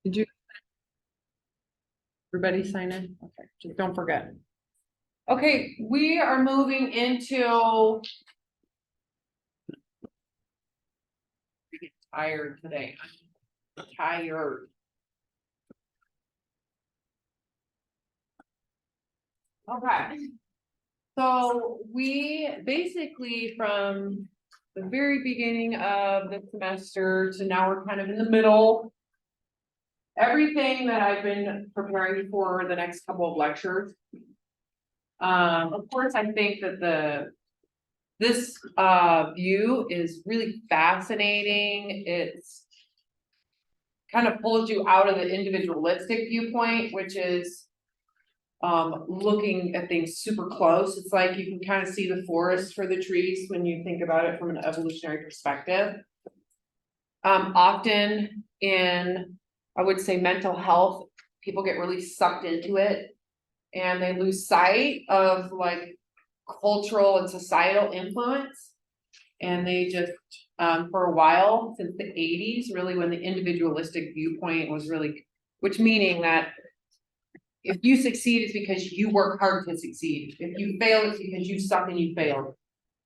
Did you, everybody sign in? Okay, just don't forget. Okay, we are moving into. I get tired today. I'm tired. Okay. So we basically from the very beginning of the semester to now we're kind of in the middle. Everything that I've been preparing for the next couple of lectures. Of course, I think that this view is really fascinating. It's kind of pulls you out of the individualistic viewpoint, which is looking at things super close. It's like you can kind of see the forest for the trees when you think about it from an evolutionary perspective. Often in, I would say, mental health, people get really sucked into it and they lose sight of like cultural and societal influence. And they just, for a while, since the 80s, really when the individualistic viewpoint was really, which meaning that if you succeed, it's because you work hard to succeed. If you fail, it's because you suck and you failed,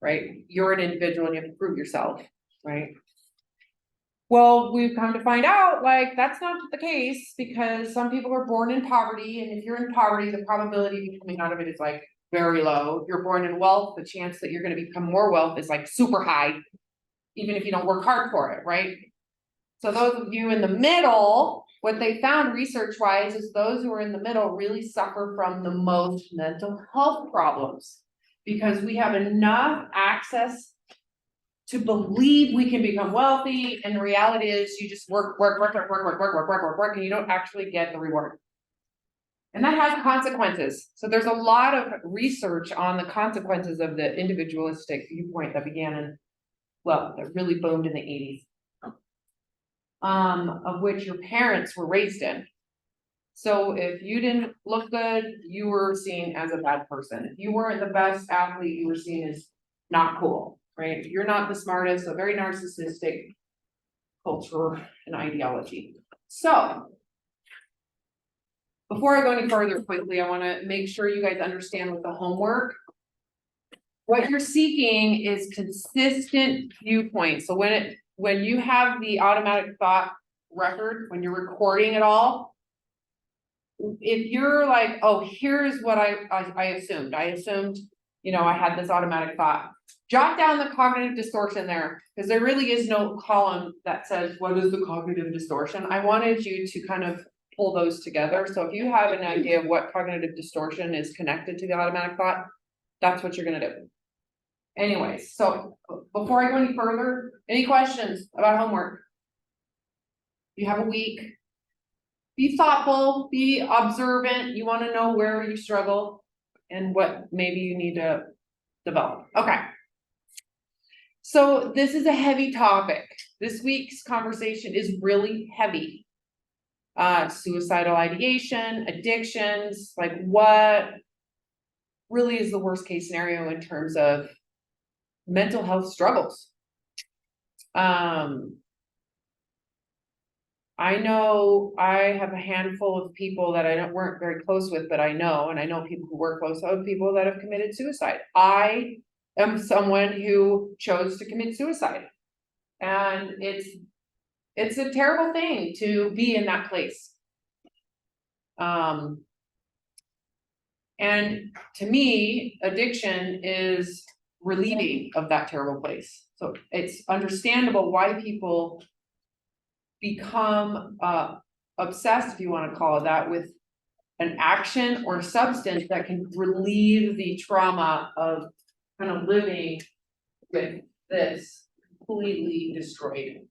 right? You're an individual and you have to prove yourself, right? Well, we've come to find out, like, that's not the case because some people are born in poverty. And if you're in poverty, the probability of coming out of it is like very low. If you're born in wealth, the chance that you're going to become more wealth is like super high, even if you don't work hard for it, right? So those of you in the middle, what they found research-wise is those who are in the middle really suffer from the most mental health problems because we have enough access to believe we can become wealthy, and the reality is you just work, and you don't actually get the reward. And that has consequences. So there's a lot of research on the consequences of the individualistic viewpoint that began in, well, that really boomed in the 80s. Of which your parents were raised in. So if you didn't look good, you were seen as a bad person. If you weren't the best athlete, you were seen as not cool, right? If you're not the smartest, a very narcissistic culture and ideology. So before I go any further quickly, I want to make sure you guys understand with the homework. What you're seeking is consistent viewpoints. So when you have the automatic thought record, when you're recording it all, if you're like, oh, here's what I assumed. I assumed, I had this automatic thought. Jot down the cognitive distortion there, because there really is no column that says, what is the cognitive distortion? I wanted you to kind of pull those together. So if you have an idea of what cognitive distortion is connected to the automatic thought, that's what you're going to do. Anyways, so before I go any further, any questions about homework? You have a week. Be thoughtful, be observant. You want to know where you struggle and what maybe you need to develop. Okay. So this is a heavy topic. This week's conversation is really heavy. Suicidal ideation, addictions, like what really is the worst case scenario in terms of mental health struggles. I know I have a handful of people that weren't very close with, but I know people who were close with people that have committed suicide. I am someone who chose to commit suicide. And it's a terrible thing to be in that place. And to me, addiction is relieving of that terrible place. So it's understandable why people become obsessed, if you want to call it that, with an action or substance that can relieve the trauma of kind of living with this completely destroyed.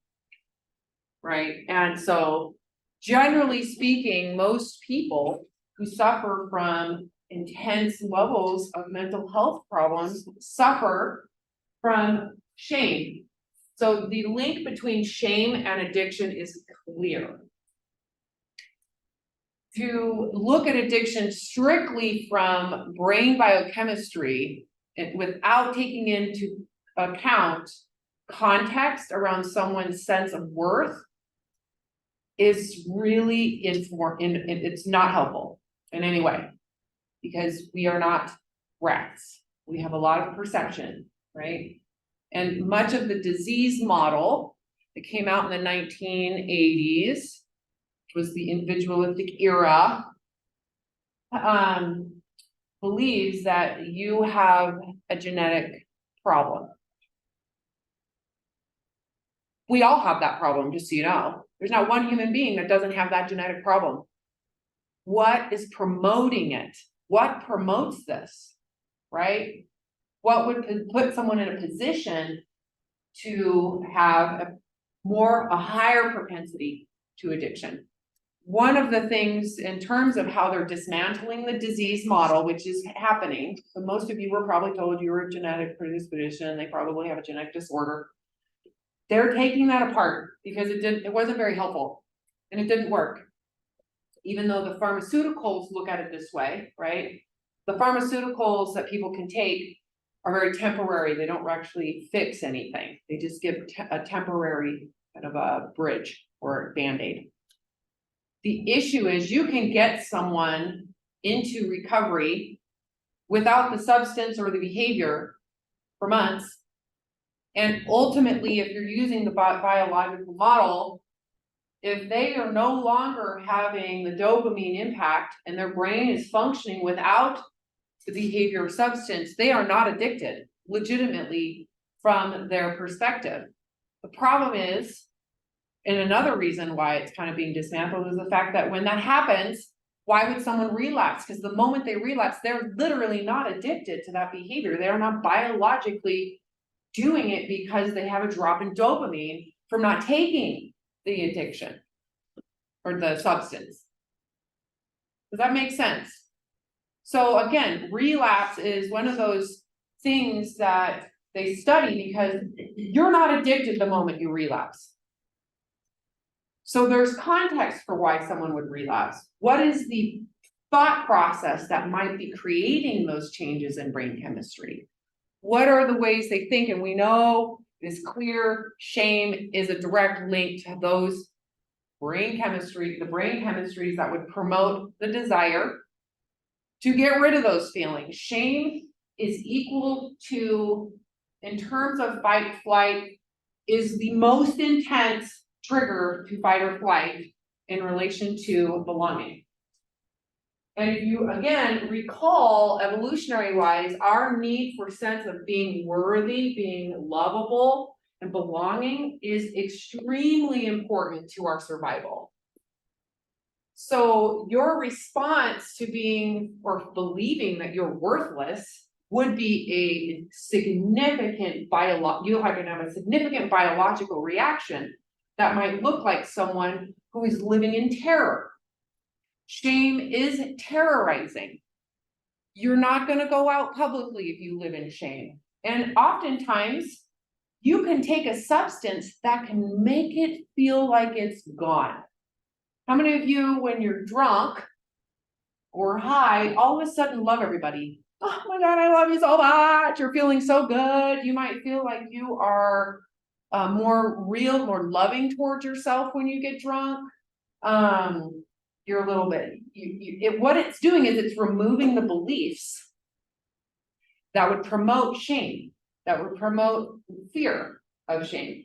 Right. And so generally speaking, most people who suffer from intense levels of mental health problems suffer from shame. So the link between shame and addiction is clear. To look at addiction strictly from brain biochemistry without taking into account context around someone's sense of worth is really it's not helpful in any way, because we are not rats. We have a lot of perception, right? And much of the disease model that came out in the 1980s, which was the individualistic era, believes that you have a genetic problem. We all have that problem, just so you know. There's not one human being that doesn't have that genetic problem. What is promoting it? What promotes this, right? What would put someone in a position to have a higher propensity to addiction? One of the things in terms of how they're dismantling the disease model, which is happening, so most of you were probably told you were a genetic predisposition, they probably have a genetic disorder. They're taking that apart because it wasn't very helpful and it didn't work. Even though the pharmaceuticals look at it this way, right? The pharmaceuticals that people can take are very temporary. They don't actually fix anything. They just give a temporary kind of a bridge or a Band-Aid. The issue is you can get someone into recovery without the substance or the behavior for months. And ultimately, if you're using the biological model, if they are no longer having the dopamine impact and their brain is functioning without the behavior of substance, they are not addicted, legitimately, from their perspective. The problem is, and another reason why it's kind of being dismantled, is the fact that when that happens, why would someone relapse? Because the moment they relapse, they're literally not addicted to that behavior. They are not biologically doing it because they have a drop in dopamine from not taking the addiction or the substance. Does that make sense? So again, relapse is one of those things that they study because you're not addicted the moment you relapse. So there's context for why someone would relapse. What is the thought process that might be creating those changes in brain chemistry? What are the ways they think? And we know it's clear shame is a direct link to those brain chemistries that would promote the desire to get rid of those feelings. Shame is equal to, in terms of fight, flight, is the most intense trigger to fight or flight in relation to belonging. And if you, again, recall evolutionary-wise, our need for sense of being worthy, being lovable, and belonging is extremely important to our survival. So your response to being or believing that you're worthless would be a significant biological reaction that might look like someone who is living in terror. Shame is terrorizing. You're not going to go out publicly if you live in shame. And oftentimes, you can take a substance that can make it feel like it's gone. How many of you, when you're drunk or high, all of a sudden love everybody? Oh my God, I love you so much. You're feeling so good. You might feel like you are more real, more loving towards yourself when you get drunk. You're a little bit, what it's doing is it's removing the beliefs that would promote shame, that would promote fear of shame.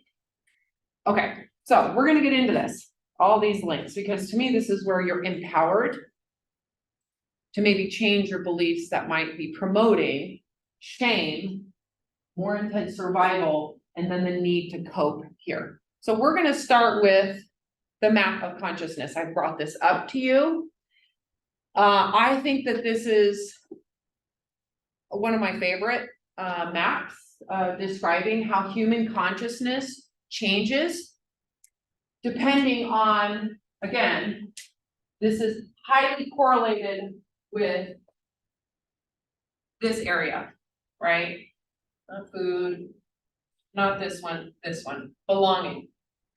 Okay, so we're going to get into this, all these links, because to me, this is where you're empowered to maybe change your beliefs that might be promoting shame, more intense survival, and then the need to cope here. So we're going to start with the map of consciousness. I brought this up to you. I think that this is one of my favorite maps describing how human consciousness changes depending on, again, this is highly correlated with this area, right? Not food, not this one, belonging,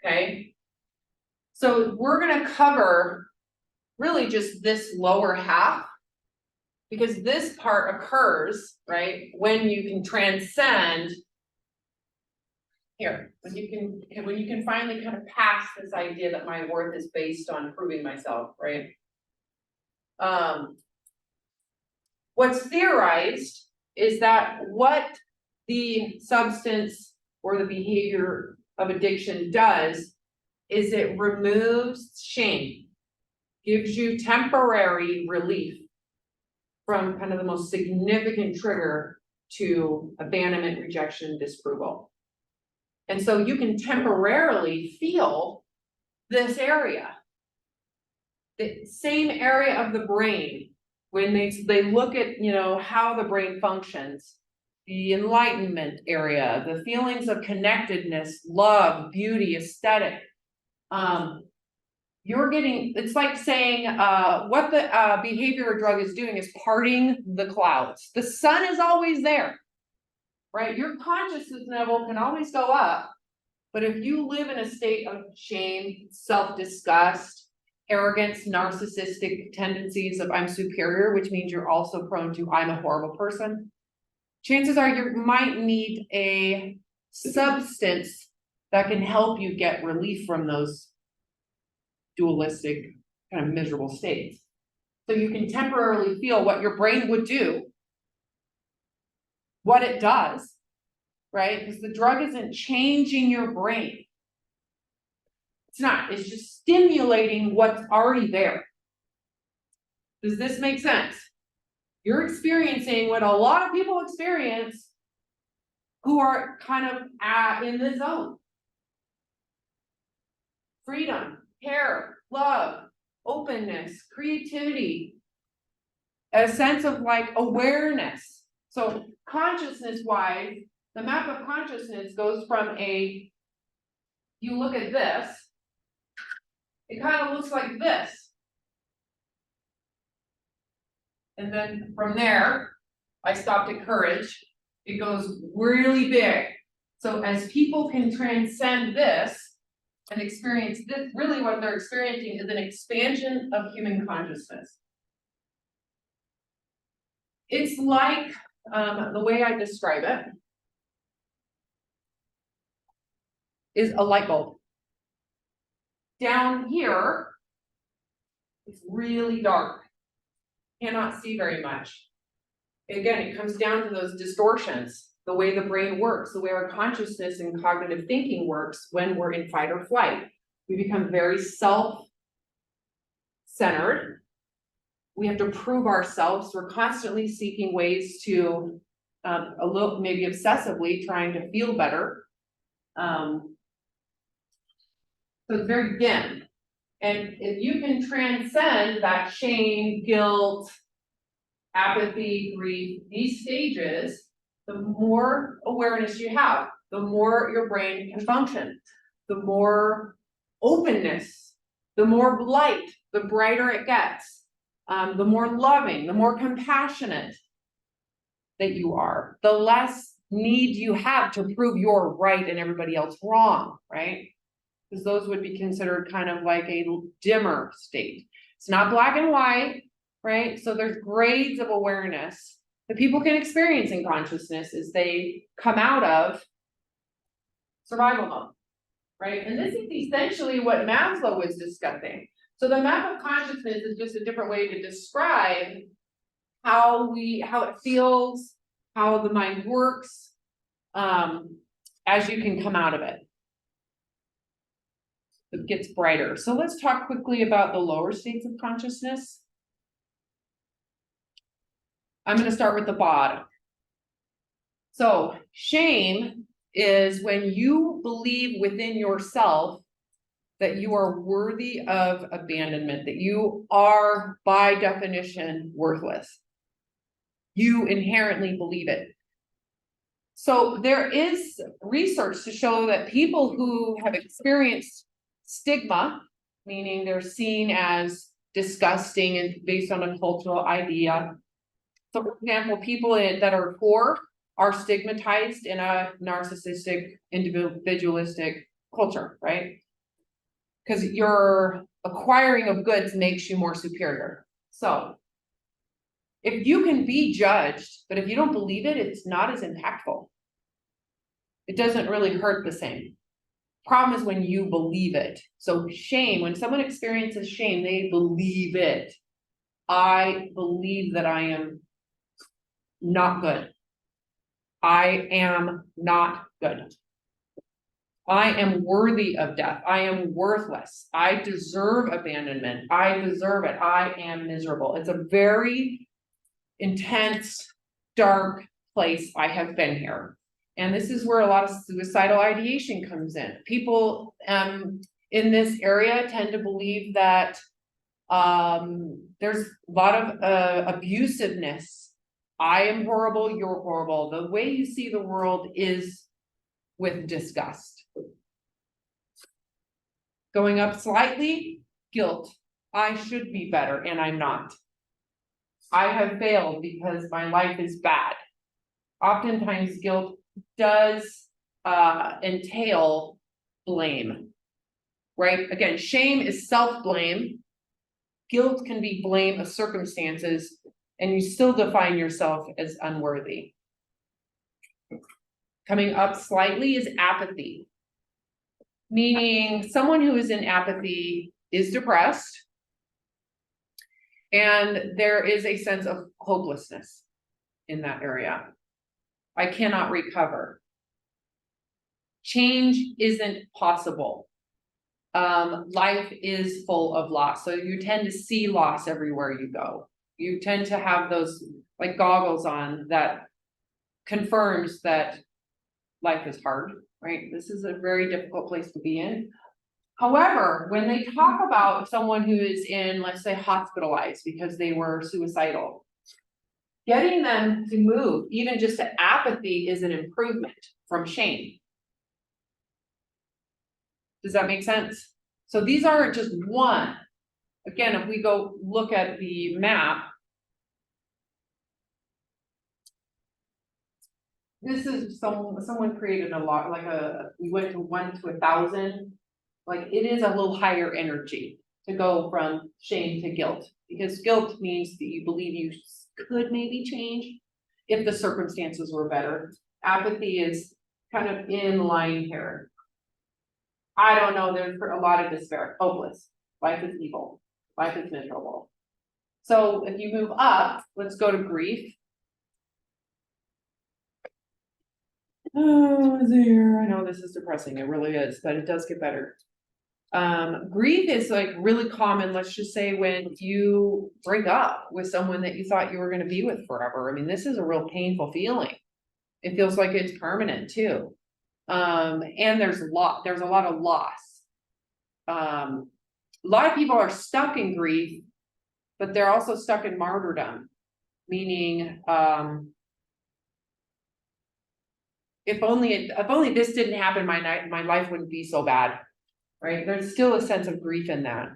okay? So we're going to cover really just this lower half, because this part occurs, right, when you can transcend here, when you can finally kind of pass this idea that my worth is based on proving myself, right? What's theorized is that what the substance or the behavior of addiction does is it removes shame, gives you temporary relief from kind of the most significant trigger to abandonment, rejection, disapproval. And so you can temporarily feel this area, the same area of the brain, when they look at, you know, how the brain functions, the enlightenment area, the feelings of connectedness, love, beauty, aesthetic. You're getting, it's like saying, what the behavior drug is doing is parting the clouds. The sun is always there, right? Your consciousness level can always go up, but if you live in a state of shame, self-disgust, arrogance, narcissistic tendencies of I'm superior, which means you're also prone to I'm a horrible person, chances are you might need a substance that can help you get relief from those dualistic kind of miserable states. So you can temporarily feel what your brain would do, what it does, right? Because the drug isn't changing your brain. It's not, it's just stimulating what's already there. Does this make sense? You're experiencing what a lot of people experience who are kind of in the zone. Freedom, care, love, openness, creativity, a sense of like awareness. So consciousness wise, the map of consciousness goes from you look at this, it kind of looks like this. And then from there, I stopped at courage. It goes really big. So as people can transcend this and experience this, really what they're experiencing is an expansion of human consciousness. It's like, the way I describe it is a light bulb. Down here, it's really dark. Cannot see very much. Again, it comes down to those distortions, the way the brain works, the way our consciousness and cognitive thinking works when we're in fight or flight. We become very self-centered. We have to prove ourselves. We're constantly seeking ways to, a little, maybe obsessively trying to feel better. So it's very dim. And if you can transcend that shame, guilt, apathy, grief, these stages, the more awareness you have, the more your brain can function, the more openness, the more light, the brighter it gets, the more loving, the more compassionate that you are, the less need you have to prove you're right and everybody else wrong, right? Because those would be considered kind of like a dimmer state. It's not black and white, right? So there's grades of awareness that people can experience in consciousness as they come out of survival mode, right? And this is essentially what Maslow was discussing. So the map of consciousness is just a different way to describe how it feels, how the mind works, as you can come out of it. It gets brighter. So let's talk quickly about the lower states of consciousness. I'm going to start with the bottom. So shame is when you believe within yourself that you are worthy of abandonment, that you are by definition worthless. You inherently believe it. So there is research to show that people who have experienced stigma, meaning they're seen as disgusting and based on a cultural idea. So for example, people that are poor are stigmatized in a narcissistic, individualistic culture, right? Because your acquiring of goods makes you more superior. So if you can be judged, but if you don't believe it, it's not as impactful. It doesn't really hurt the same. Problem is when you believe it. So shame, when someone experiences shame, they believe it. I believe that I am not good. I am not good. I am worthy of death. I am worthless. I deserve abandonment. I deserve it. I am miserable. It's a very intense, dark place. I have been here. And this is where a lot of suicidal ideation comes in. People in this area tend to believe that there's a lot of abusiveness. I am horrible, you're horrible. The way you see the world is with disgust. Going up slightly, guilt. I should be better and I'm not. I have failed because my life is bad. Oftentimes guilt does entail blame, right? Again, shame is self-blame. Guilt can be blame of circumstances, and you still define yourself as unworthy. Coming up slightly is apathy, meaning someone who is in apathy is depressed, and there is a sense of hopelessness in that area. I cannot recover. Change isn't possible. Life is full of loss. So you tend to see loss everywhere you go. You tend to have those like goggles on that confirms that life is hard, right? This is a very difficult place to be in. However, when they talk about someone who is in, let's say, hospitalized because they were suicidal, getting them to move, even just to apathy, is an improvement from shame. Does that make sense? So these aren't just one. Again, if we go look at the map, this is someone created a lot, like we went to 1 to 1,000. Like it is a little higher energy to go from shame to guilt, because guilt means that you believe you could maybe change if the circumstances were better. Apathy is kind of in line here. I don't know, there's a lot of despair, hopeless. Life is evil. Life is miserable. So if you move up, let's go to grief. Oh, there, I know this is depressing, it really is, but it does get better. Grief is like really common, let's just say when you break up with someone that you thought you were going to be with forever. I mean, this is a real painful feeling. It feels like it's permanent too. And there's a lot of loss. A lot of people are stuck in grief, but they're also stuck in martyrdom, meaning if only this didn't happen, my life wouldn't be so bad, right? There's still a sense of grief in that.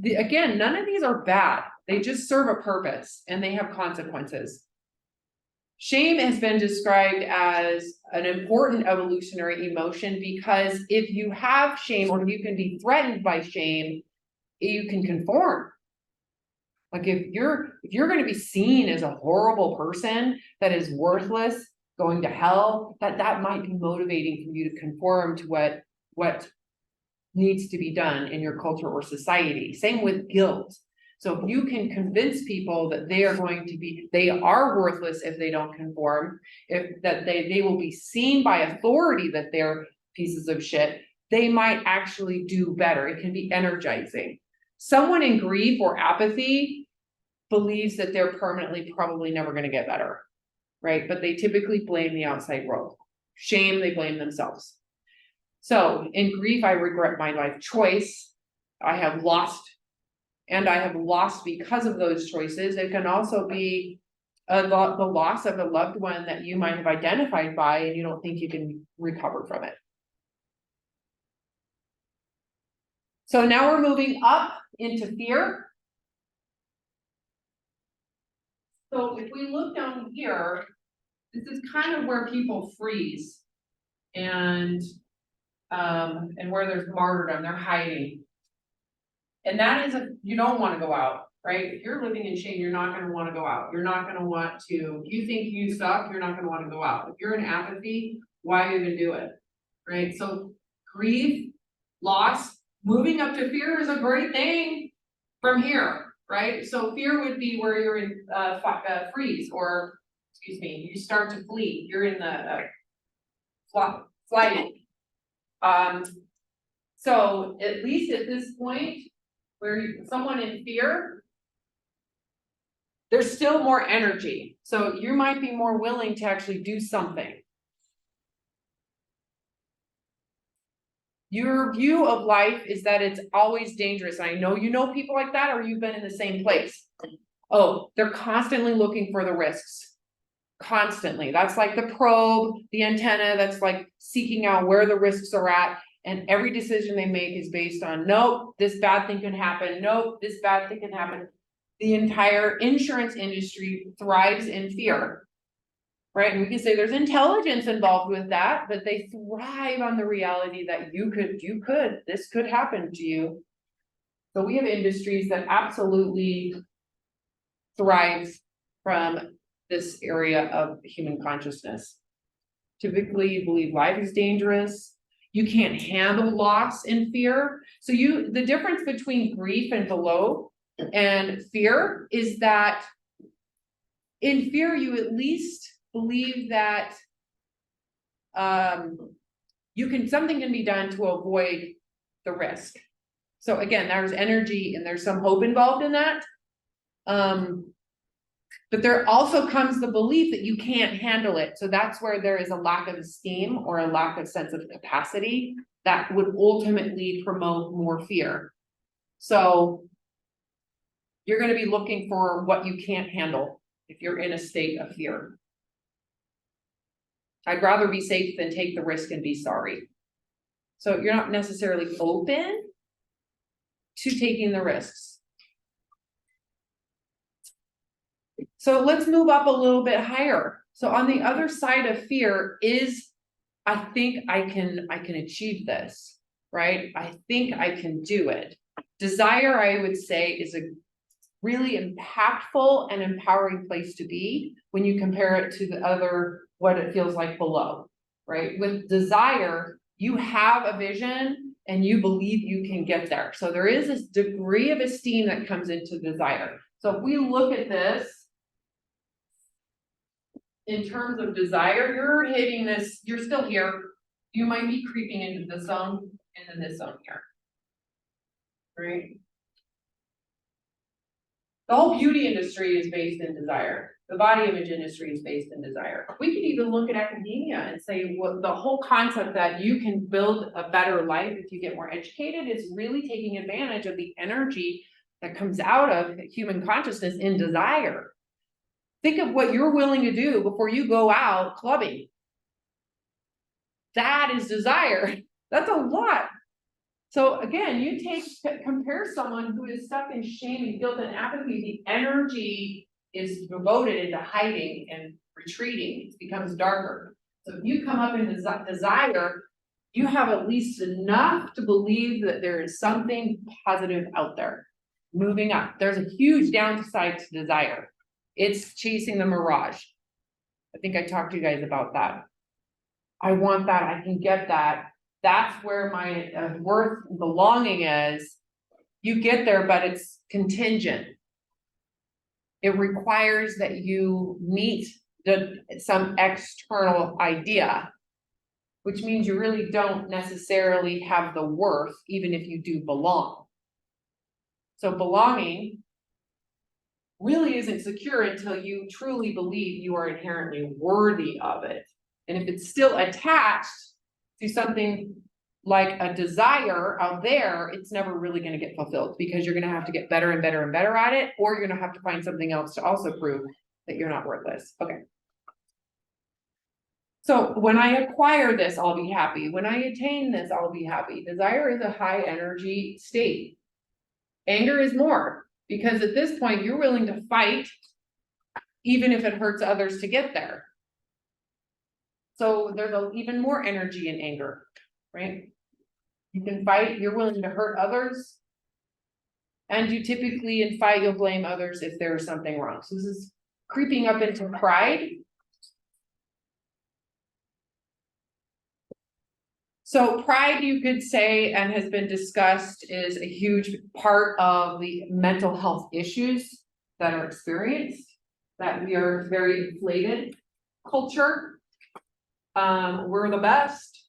Again, none of these are bad. They just serve a purpose and they have consequences. Shame has been described as an important evolutionary emotion because if you have shame or you can be threatened by shame, you can conform. Like if you're going to be seen as a horrible person that is worthless, going to hell, that might be motivating for you to conform to what needs to be done in your culture or society. Same with guilt. So if you can convince people that they are worthless if they don't conform, that they will be seen by authority that they're pieces of shit, they might actually do better. It can be energizing. Someone in grief or apathy believes that they're permanently probably never going to get better, right? But they typically blame the outside world. Shame, they blame themselves. So in grief, I regret my life choice. I have lost. And I have lost because of those choices. It can also be the loss of a loved one that you might have identified by and you don't think you can recover from it. So now we're moving up into fear. So if we look down here, this is kind of where people freeze and where there's martyrdom, they're hiding. And that is you don't want to go out, right? If you're living in shame, you're not going to want to go out. You're not going to want to, if you think you suck, you're not going to want to go out. If you're in apathy, why even do it, right? So grief, loss, moving up to fear is a great thing from here, right? So fear would be where you're in freeze, or excuse me, you start to flee, you're in the flight. So at least at this point, where someone in fear, there's still more energy. So you might be more willing to actually do something. Your view of life is that it's always dangerous. I know you know people like that, or you've been in the same place. Oh, they're constantly looking for the risks. Constantly. That's like the probe, the antenna, that's like seeking out where the risks are at. And every decision they make is based on, nope, this bad thing can happen. Nope, this bad thing can happen. The entire insurance industry thrives in fear, right? And we can say there's intelligence involved with that, but they thrive on the reality that this could happen to you. So we have industries that absolutely thrive from this area of human consciousness. Typically, you believe life is dangerous. You can't handle loss and fear. So the difference between grief and fear is that in fear, you at least believe that something can be done to avoid the risk. So again, there's energy and there's some hope involved in that. But there also comes the belief that you can't handle it. So that's where there is a lack of esteem or a lack of sense of capacity that would ultimately promote more fear. So you're going to be looking for what you can't handle if you're in a state of fear. I'd rather be safe than take the risk and be sorry. So you're not necessarily open to taking the risks. So let's move up a little bit higher. So on the other side of fear is, I think I can achieve this, right? I think I can do it. Desire, I would say, is a really impactful and empowering place to be when you compare it to the other, what it feels like below, right? With desire, you have a vision and you believe you can get there. So there is this degree of esteem that comes into desire. So if we look at this, in terms of desire, you're hitting this, you're still here. You might be creeping into this zone and then this zone here, right? The whole beauty industry is based in desire. The body image industry is based in desire. We could even look at academia and say, well, the whole concept that you can build a better life if you get more educated is really taking advantage of the energy that comes out of human consciousness in desire. Think of what you're willing to do before you go out clubbing. That is desire. That's a lot. So again, compare someone who is stuck in shame and guilt and apathy. The energy is devoted into hiding and retreating. It becomes darker. So if you come up in desire, you have at least enough to believe that there is something positive out there. Moving up. There's a huge downside to desire. It's chasing the mirage. I think I talked to you guys about that. I want that, I can get that. That's where my worth belonging is. You get there, but it's contingent. It requires that you meet some external idea, which means you really don't necessarily have the worth, even if you do belong. So belonging really isn't secure until you truly believe you are inherently worthy of it. And if it's still attached to something like a desire out there, it's never really going to get fulfilled because you're going to have to get better and better and better at it, or you're going to have to find something else to also prove that you're not worthless. Okay. So when I acquire this, I'll be happy. When I attain this, I'll be happy. Desire is a high energy state. Anger is more, because at this point you're willing to fight even if it hurts others to get there. So there's even more energy in anger, right? You can fight, you're willing to hurt others. And you typically in fight, you'll blame others if there's something wrong. So this is creeping up into pride. So pride, you could say, and has been discussed, is a huge part of the mental health issues that are experienced, that we are very inflated culture. We're the best.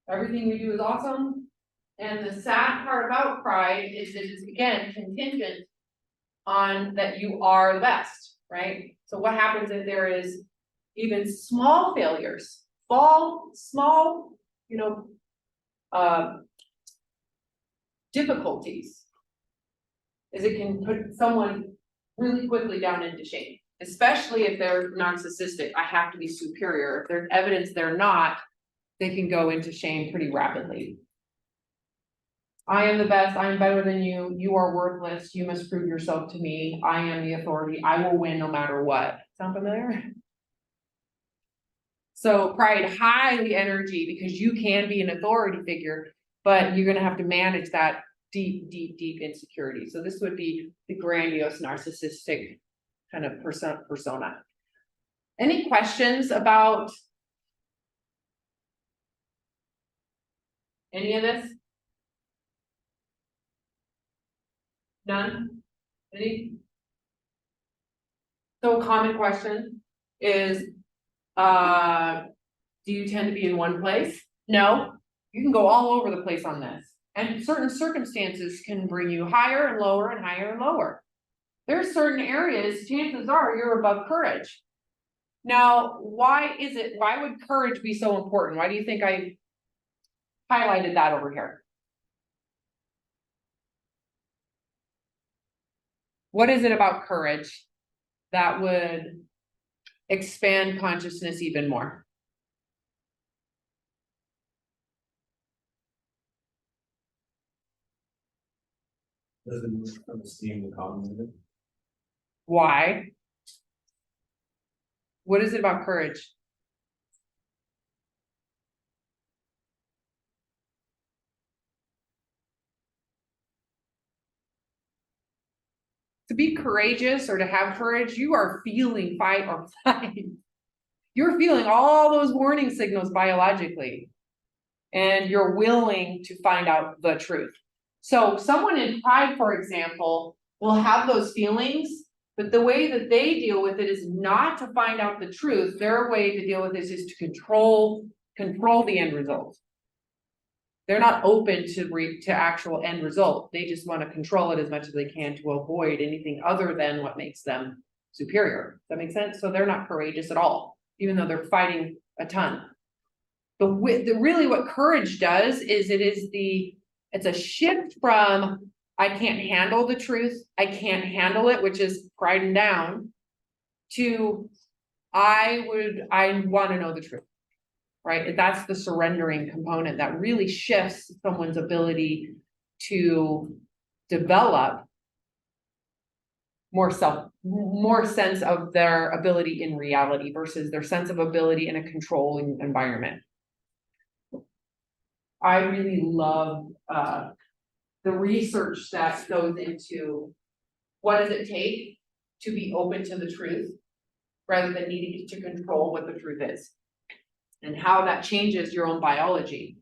Everything we do is awesome. And the sad part about pride is that it's, again, contingent on that you are the best, right? So what happens if there is even small failures, small, difficulties, is it can put someone really quickly down into shame, especially if they're narcissistic. I have to be superior. If there's evidence they're not, they can go into shame pretty rapidly. I am the best, I am better than you, you are worthless, you must prove yourself to me, I am the authority, I will win no matter what. Sound familiar? So pride, highly energy, because you can be an authority figure, but you're gonna have to manage that deep, deep, deep insecurity. So this would be the grandiose narcissistic kind of persona. Any questions about any of this? None? Any? So a common question is, do you tend to be in one place? No, you can go all over the place on this. And certain circumstances can bring you higher and lower and higher and lower. There's certain areas, chances are you're above courage. Now, why would courage be so important? Why do you think I highlighted that over here? What is it about courage that would expand consciousness even more? Doesn't esteem the cognitive. Why? What is it about courage? To be courageous or to have courage, you are feeling fight or flight. You're feeling all those warning signals biologically, and you're willing to find out the truth. So someone in pride, for example, will have those feelings, but the way that they deal with it is not to find out the truth. Their way to deal with this is to control the end result. They're not open to actual end result. They just want to control it as much as they can to avoid anything other than what makes them superior. Does that make sense? So they're not courageous at all, even though they're fighting a ton. Really what courage does is it's a shift from I can't handle the truth, I can't handle it, which is pride and down, to I want to know the truth. Right? That's the surrendering component that really shifts someone's ability to develop more sense of their ability in reality versus their sense of ability in a controlling environment. I really love the research that goes into what does it take to be open to the truth rather than needing to control what the truth is, and how that changes your own biology.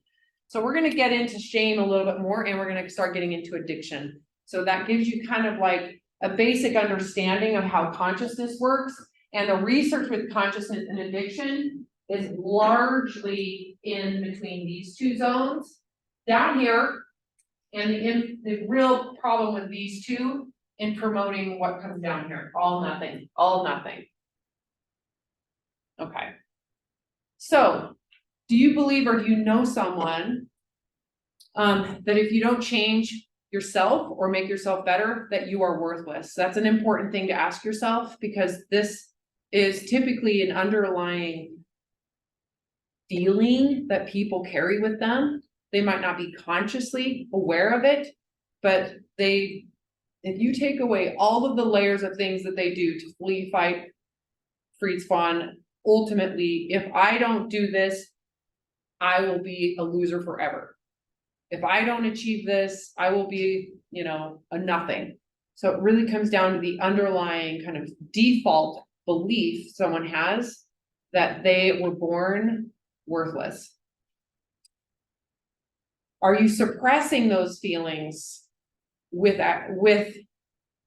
So we're going to get into shame a little bit more, and we're going to start getting into addiction. So that gives you kind of like a basic understanding of how consciousness works. And the research with consciousness and addiction is largely in between these two zones down here. And the real problem with these two in promoting what comes down here, all nothing. Okay. So, do you believe or do you know someone that if you don't change yourself or make yourself better, that you are worthless? That's an important thing to ask yourself, because this is typically an underlying feeling that people carry with them. They might not be consciously aware of it, but if you take away all of the layers of things that they do to flee, fight, freeze, fawn, ultimately, if I don't do this, I will be a loser forever. If I don't achieve this, I will be, a nothing. So it really comes down to the underlying kind of default belief someone has that they were born worthless. Are you suppressing those feelings with, are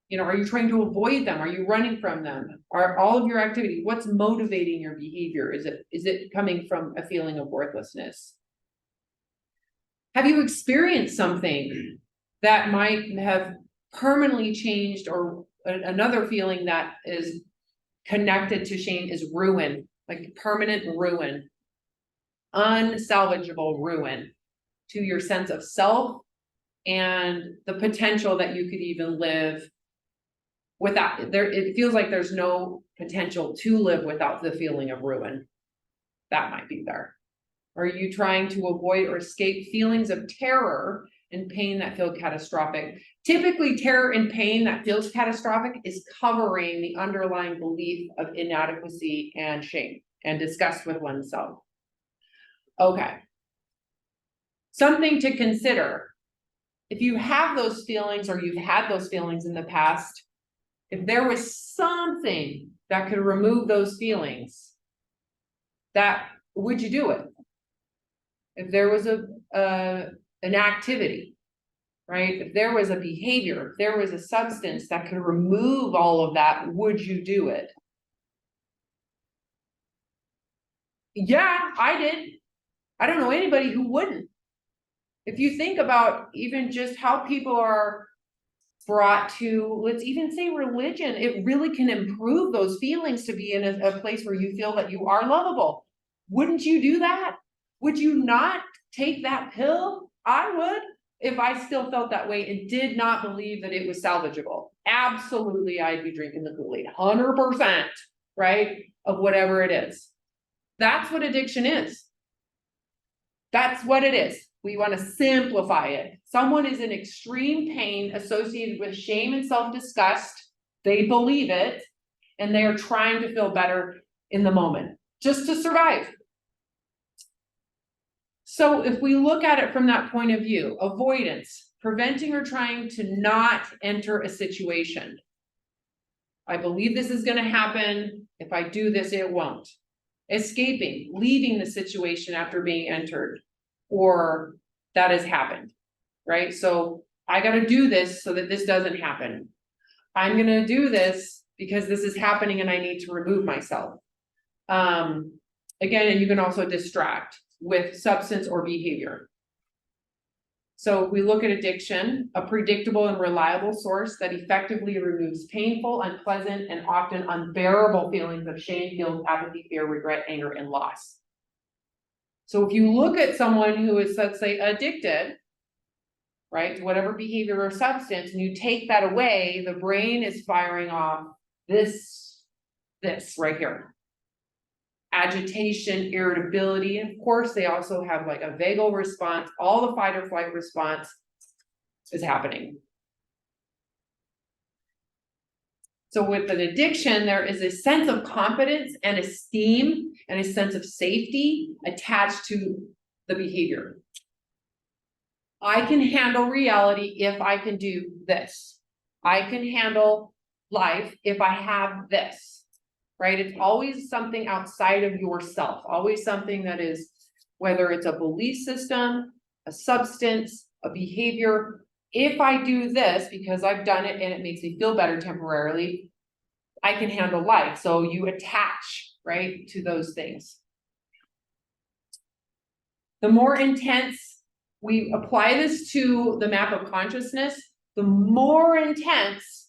you trying to avoid them? Are you running from them? Are all of your activity, what's motivating your behavior? Is it coming from a feeling of worthlessness? Have you experienced something that might have permanently changed, or another feeling that is connected to shame is ruin, like permanent ruin, unsalvageable ruin to your sense of self and the potential that you could even live without there. It feels like there's no potential to live without the feeling of ruin. That might be there. Are you trying to avoid or escape feelings of terror and pain that feel catastrophic? Typically, terror and pain that feels catastrophic is covering the underlying belief of inadequacy and shame and disgust with oneself. Okay. Something to consider. If you have those feelings, or you've had those feelings in the past, if there was something that could remove those feelings, that would you do it? If there was an activity, right? If there was a behavior, if there was a substance that could remove all of that, would you do it? Yeah, I did. I don't know anybody who wouldn't. If you think about even just how people are brought to, let's even say religion, it really can improve those feelings to be in a place where you feel that you are lovable. Wouldn't you do that? Would you not take that pill? I would, if I still felt that way and did not believe that it was salvageable. Absolutely, I'd be drinking the Kool-Aid, 100%, right? Of whatever it is. That's what addiction is. That's what it is. We want to simplify it. Someone is in extreme pain associated with shame and self-disgust. They believe it, and they are trying to feel better in the moment, just to survive. So if we look at it from that point of view, avoidance, preventing or trying to not enter a situation. I believe this is going to happen. If I do this, it won't. Escaping, leaving the situation after being entered, or that has happened, right? So I got to do this so that this doesn't happen. I'm going to do this because this is happening and I need to remove myself. Again, and you can also distract with substance or behavior. So if we look at addiction, a predictable and reliable source that effectively removes painful, unpleasant, and often unbearable feelings of shame, guilt, apathy, fear, regret, anger, and loss. So if you look at someone who is, let's say, addicted, right, to whatever behavior or substance, and you take that away, the brain is firing off this right here. Agitation, irritability, and of course, they also have like a vagal response. All the fight or flight response is happening. So with an addiction, there is a sense of confidence and esteem and a sense of safety attached to the behavior. I can handle reality if I can do this. I can handle life if I have this. Right? It's always something outside of yourself, always something that is, whether it's a belief system, a substance, a behavior. If I do this because I've done it and it makes me feel better temporarily, I can handle life. So you attach, right, to those things. The more intense we apply this to the map of consciousness, the more intense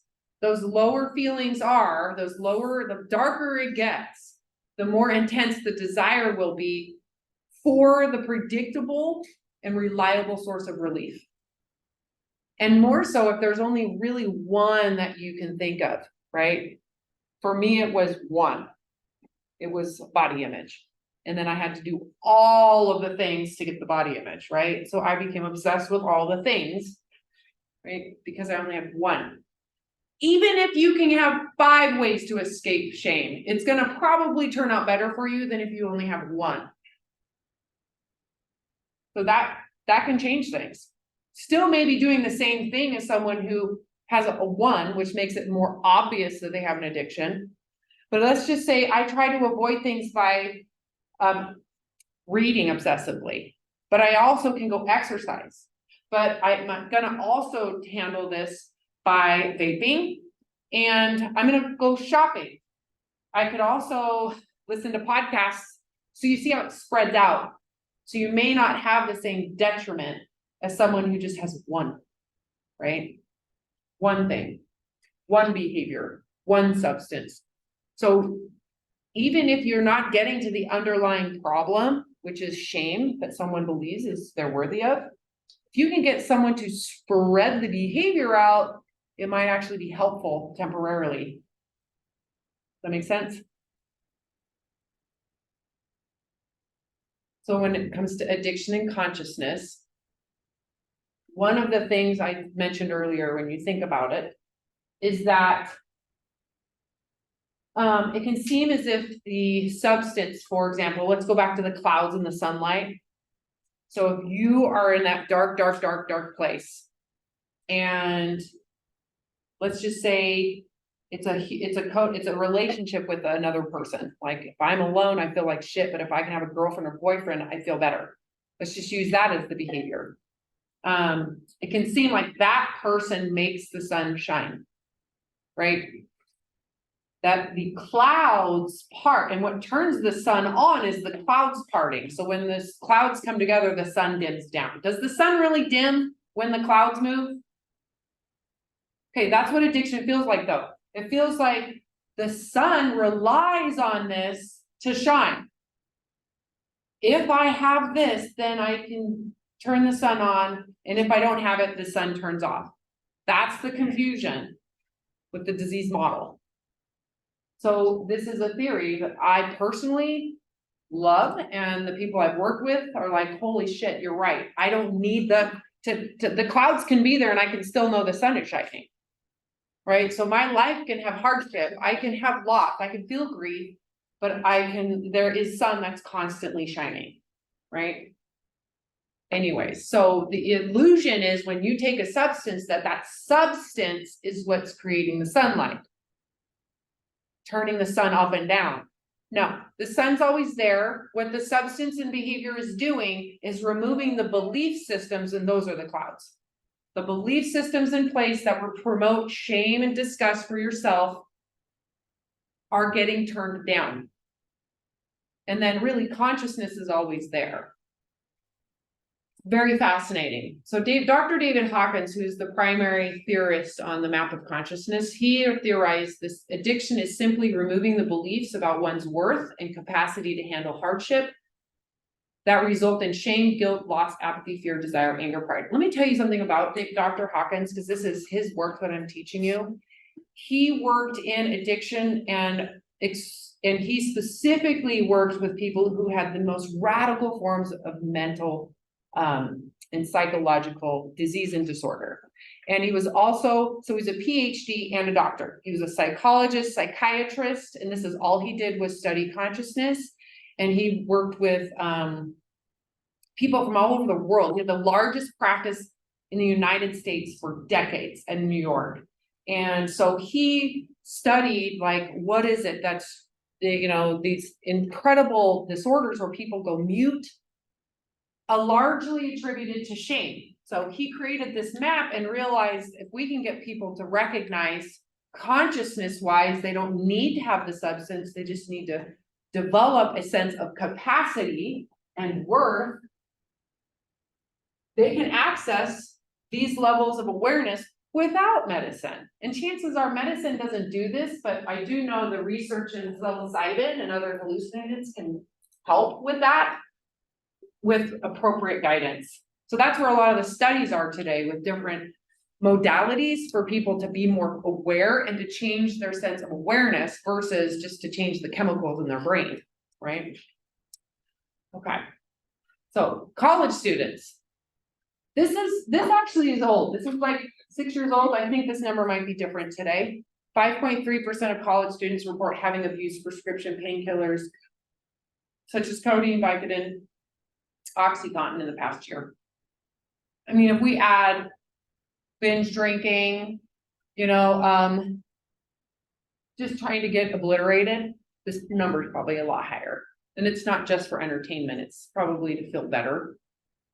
those lower feelings are, the darker it gets, the more intense the desire will be for the predictable and reliable source of relief. And more so if there's only really one that you can think of, right? For me, it was one. It was body image. And then I had to do all of the things to get the body image, right? So I became obsessed with all the things, right? Because I only have one. Even if you can have 5 ways to escape shame, it's going to probably turn out better for you than if you only have one. So that can change things. Still maybe doing the same thing as someone who has a 1, which makes it more obvious that they have an addiction. But let's just say I try to avoid things by reading obsessively. but I also can go exercise. But I'm gonna also handle this by vaping, and I'm gonna go shopping. I could also listen to podcasts, so you see how it spreads out. So you may not have the same detriment as someone who just has one, right? One thing, one behavior, one substance. So even if you're not getting to the underlying problem, which is shame that someone believes is they're worthy of, if you can get someone to spread the behavior out, it might actually be helpful temporarily. Does that make sense? So when it comes to addiction and consciousness, one of the things I mentioned earlier, when you think about it, is that it can seem as if the substance, for example, let's go back to the clouds and the sunlight. So if you are in that dark, dark, dark, dark place, and let's just say it's a relationship with another person. Like if I'm alone, I feel like shit, but if I can have a girlfriend or boyfriend, I feel better. Let's just use that as the behavior. It can seem like that person makes the sun shine, right? That the clouds part, and what turns the sun on is the clouds parting. So when the clouds come together, the sun dims down. Does the sun really dim when the clouds move? Okay, that's what addiction feels like though. It feels like the sun relies on this to shine. If I have this, then I can turn the sun on, and if I don't have it, the sun turns off. That's the confusion with the disease model. So this is a theory that I personally love, and the people I've worked with are like, holy shit, you're right. I don't need the clouds can be there and I can still know the sun is shining. Right? So my life can have hardship, I can have loss, I can feel grief, but there is sun that's constantly shining, right? Anyways, so the illusion is when you take a substance, that substance is what's creating the sunlight, turning the sun up and down. No, the sun's always there. What the substance and behavior is doing is removing the belief systems, and those are the clouds. The belief systems in place that would promote shame and disgust for yourself are getting turned down. And then really consciousness is always there. Very fascinating. So Dr. David Hawkins, who's the primary theorist on the map of consciousness, he theorized this addiction is simply removing the beliefs about one's worth and capacity to handle hardship that result in shame, guilt, loss, apathy, fear, desire, anger, pride. Let me tell you something about Dr. Hawkins, because this is his work that I'm teaching you. He worked in addiction, and he specifically worked with people who had the most radical forms of mental and psychological disease and disorder. And he was also, so he's a PhD and a doctor. He was a psychologist, psychiatrist, and this is all he did was study consciousness. And he worked with people from all over the world. He had the largest practice in the United States for decades in New York. And so he studied, like, what is it that's, these incredible disorders where people go mute, largely attributed to shame. So he created this map and realized if we can get people to recognize consciousness-wise, they don't need to have the substance, they just need to develop a sense of capacity and worth, they can access these levels of awareness without medicine. And chances are medicine doesn't do this, but I do know the research in psilocybin and other hallucinogens can help with that with appropriate guidance. So that's where a lot of the studies are today, with different modalities for people to be more aware and to change their sense of awareness versus just to change the chemicals in their brain, right? Okay. So college students. This actually is old. This is like 6 years old. I think this number might be different today. 5.3% of college students report having abused prescription painkillers, such as codeine, Vicodin, OxyContin in the past year. I mean, if we add binge drinking, just trying to get obliterated, this number is probably a lot higher. And it's not just for entertainment, it's probably to feel better.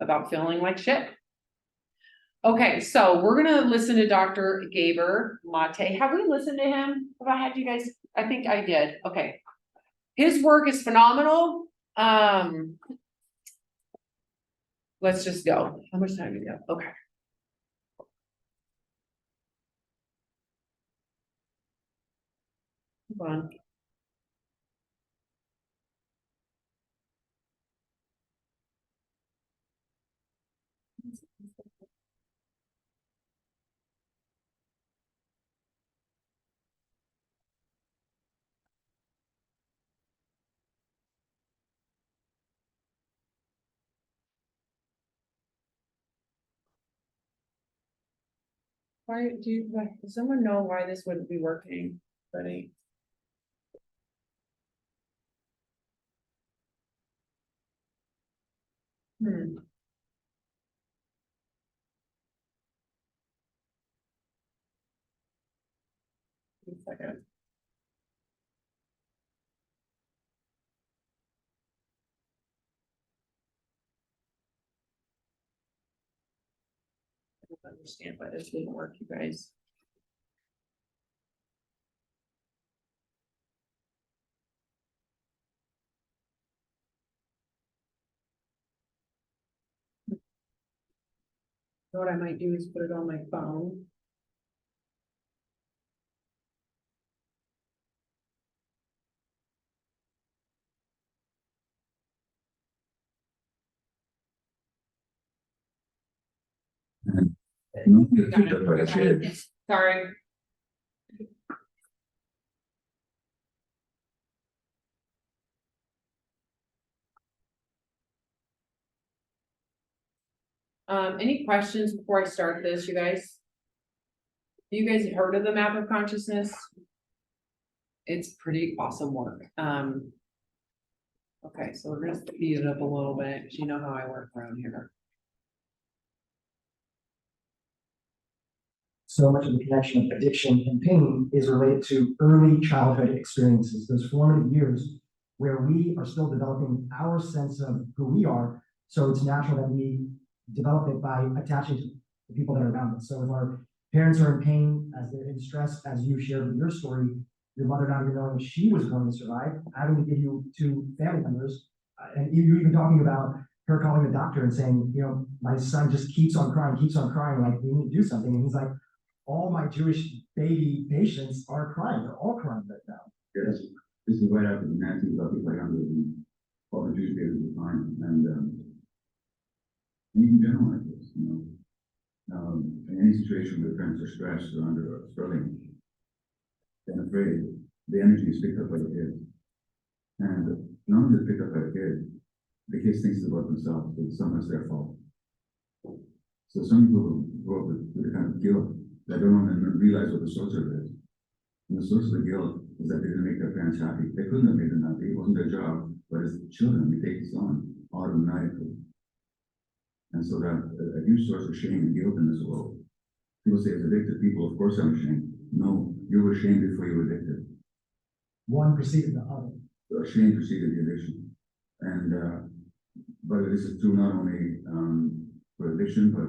about feeling like shit. Okay, so we're gonna listen to Dr. Gaber Mate. Have we listened to him? Have I had you guys? I think I did. Okay. His work is phenomenal. Let's just go. How much time do we have? Okay. Hold on. Why do you, does someone know why this wouldn't be working, buddy? Hmm. 1 second. I don't understand why this didn't work, you guys. What I might do is put it on my phone. Sorry. Any questions before I start this, you guys? You guys heard of the map of consciousness? It's pretty awesome work. Okay, so we're gonna speed it up a little bit, 'cause you know how I work around here. So much of the connection of addiction and pain is related to early childhood experiences, those formative years where we are still developing our sense of who we are. So it's natural that we develop it by attaching to the people that are around us. So if our parents are in pain, as they're in stress, as you shared with your story, your mother not even knowing she was going to survive, having to give you two family members, and you even talking about her calling the doctor and saying, you know, my son just keeps on crying, like we need to do something. And he's like, all my Jewish baby patients are crying. They're all crying right now. Yes, this is right after the Nazis got people like under all the Jewish babies were crying, and you can generalize this, you know. In any situation where parents are stressed or under or struggling and afraid, the energy is picked up by the kid. And not only is it picked up by the kid thinks about themselves, but sometimes their fault. So some people grow up with a kind of guilt. They don't even realize what the source of it is. And the source of the guilt is that they didn't make their parents happy. They couldn't have made them happy. It wasn't their job. But as children, we take this on automatically. And so that a huge source of shame and guilt in this world. People say, as addicted people, of course I'm ashamed. No, you were ashamed before you were addicted. One preceded the other. So shame preceded the addiction. And but this is true not only for addiction, but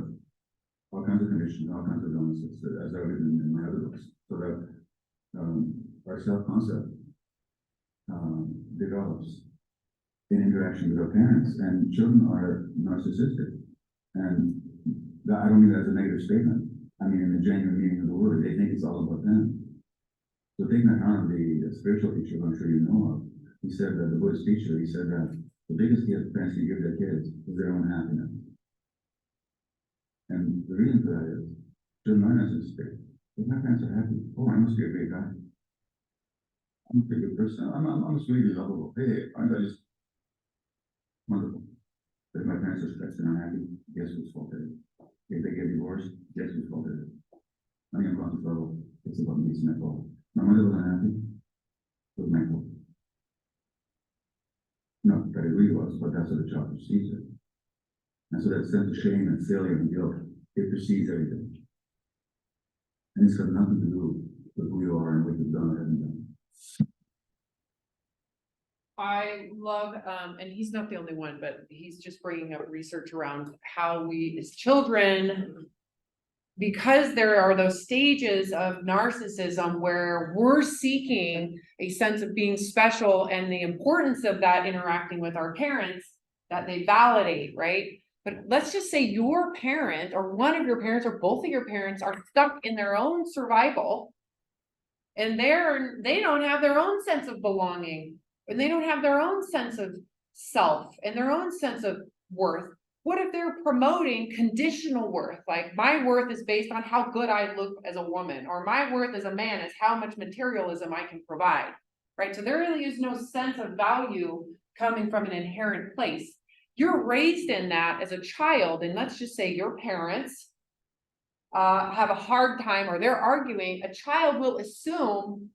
all kinds of conditions, all kinds of illnesses, as I've written in my other books. So that our self-concept develops in interaction with our parents, and children are narcissistic. And that, I don't mean that as a negative statement. I mean, in the genuine meaning of the word, they think it's all about them. So taking account of the spiritual teacher, I'm sure you know of, he said that the Buddhist teacher, he said that the biggest gift parents can give their kids is their own happiness. And the reason for that is, children are narcissistic. If my parents are happy, oh, I must be a great guy. I'm a pretty good person. I'm sweet, lovable. Hey, aren't I just wonderful? But if my parents are stressed and unhappy, guess whose fault it is? If they get divorced, guess whose fault it is? On the unconscious level, it's about me, it's my fault. My mother was unhappy, it was my fault. Not that it really was, but that's what the child perceives it. And so that sense of shame and failure and guilt, it perceives everything. And it's got nothing to do with who you are and what you've done or haven't done. I love, and he's not the only one, but he's just bringing up research around how we as children, because there are those stages of narcissism where we're seeking a sense of being special and the importance of that interacting with our parents, that they validate, right? But let's just say your parent or one of your parents or both of your parents are stuck in their own survival. And they don't have their own sense of belonging, and they don't have their own sense of self and their own sense of worth. What if they're promoting conditional worth? Like my worth is based on how good I look as a woman, or my worth as a man is how much materialism I can provide, right? So there really is no sense of value coming from an inherent place. You're raised in that as a child, and let's just say your parents have a hard time or they're arguing, a child will assume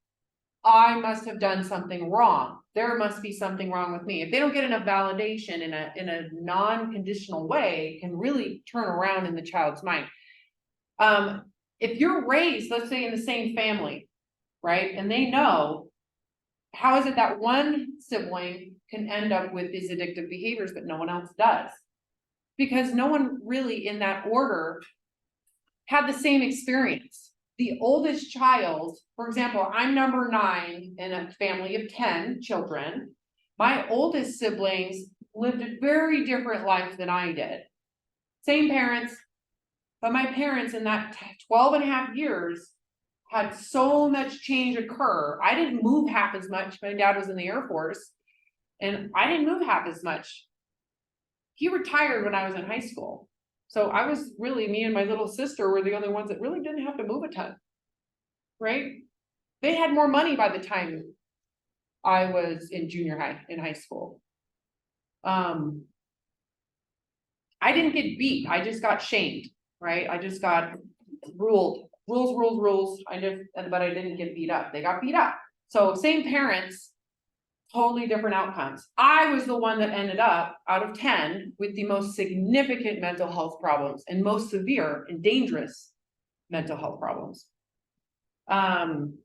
I must have done something wrong. There must be something wrong with me. If they don't get enough validation in a non-conditional way, it can really turn around in the child's mind. If you're raised, let's say in the same family, right? And they know, how is it that one sibling can end up with these addictive behaviors, but no one else does? Because no one really in that order had the same experience. The oldest child, for example, I'm number 9 in a family of 10 children. My oldest siblings lived a very different life than I did. Same parents, but my parents in that 12 and a half years had so much change occur. I didn't move half as much. My dad was in the Air Force, and I didn't move half as much. He retired when I was in high school. So I was really, me and my little sister were the only ones that really didn't have to move a ton, right? They had more money by the time I was in junior high, in high school. I didn't get beat, I just got shamed, right? I just got rules. But I didn't get beat up. They got beat up. So same parents, totally different outcomes. I was the one that ended up out of 10 with the most significant mental health problems and most severe and dangerous mental health problems. And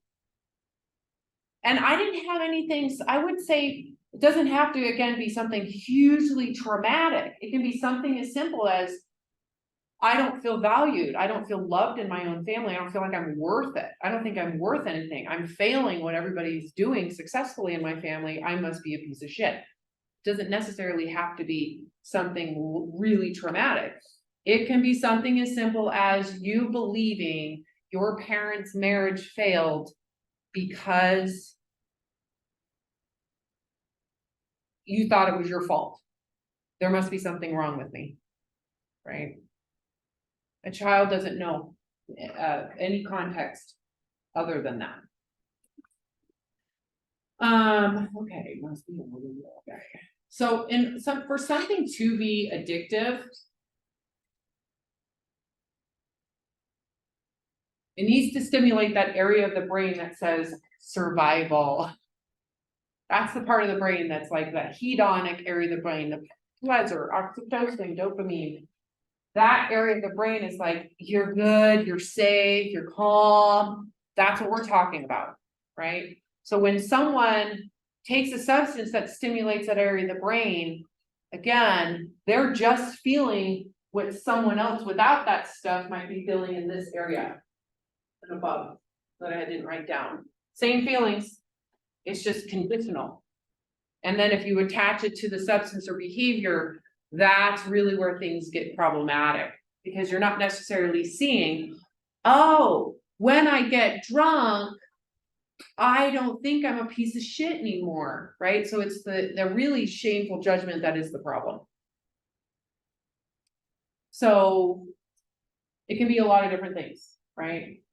I didn't have anything, I would say it doesn't have to, again, be something hugely traumatic. It can be something as simple as, I don't feel valued. I don't feel loved in my own family. I don't feel like I'm worth it. I don't think I'm worth anything. I'm failing what everybody's doing successfully in my family. I must be a piece of shit. It doesn't necessarily have to be something really traumatic. It can be something as simple as you believing your parents' marriage failed because you thought it was your fault. There must be something wrong with me, right? A child doesn't know any context other than that. Okay, must be okay. So for something to be addictive, it needs to stimulate that area of the brain that says survival. That's the part of the brain that's like that hedonic area of the brain, the pleasure, oxytocin, dopamine. That area of the brain is like, you're good, you're safe, you're calm. That's what we're talking about, right? So when someone takes a substance that stimulates that area of the brain, again, they're just feeling what someone else without that stuff might be feeling in this area and above that I didn't write down. Same feelings, it's just conditional. And then if you attach it to the substance or behavior, that's really where things get problematic, because you're not necessarily seeing, oh, when I get drunk, I don't think I'm a piece of shit anymore, right? So it's the really shameful judgment that is the problem. So it can be a lot of different things, right?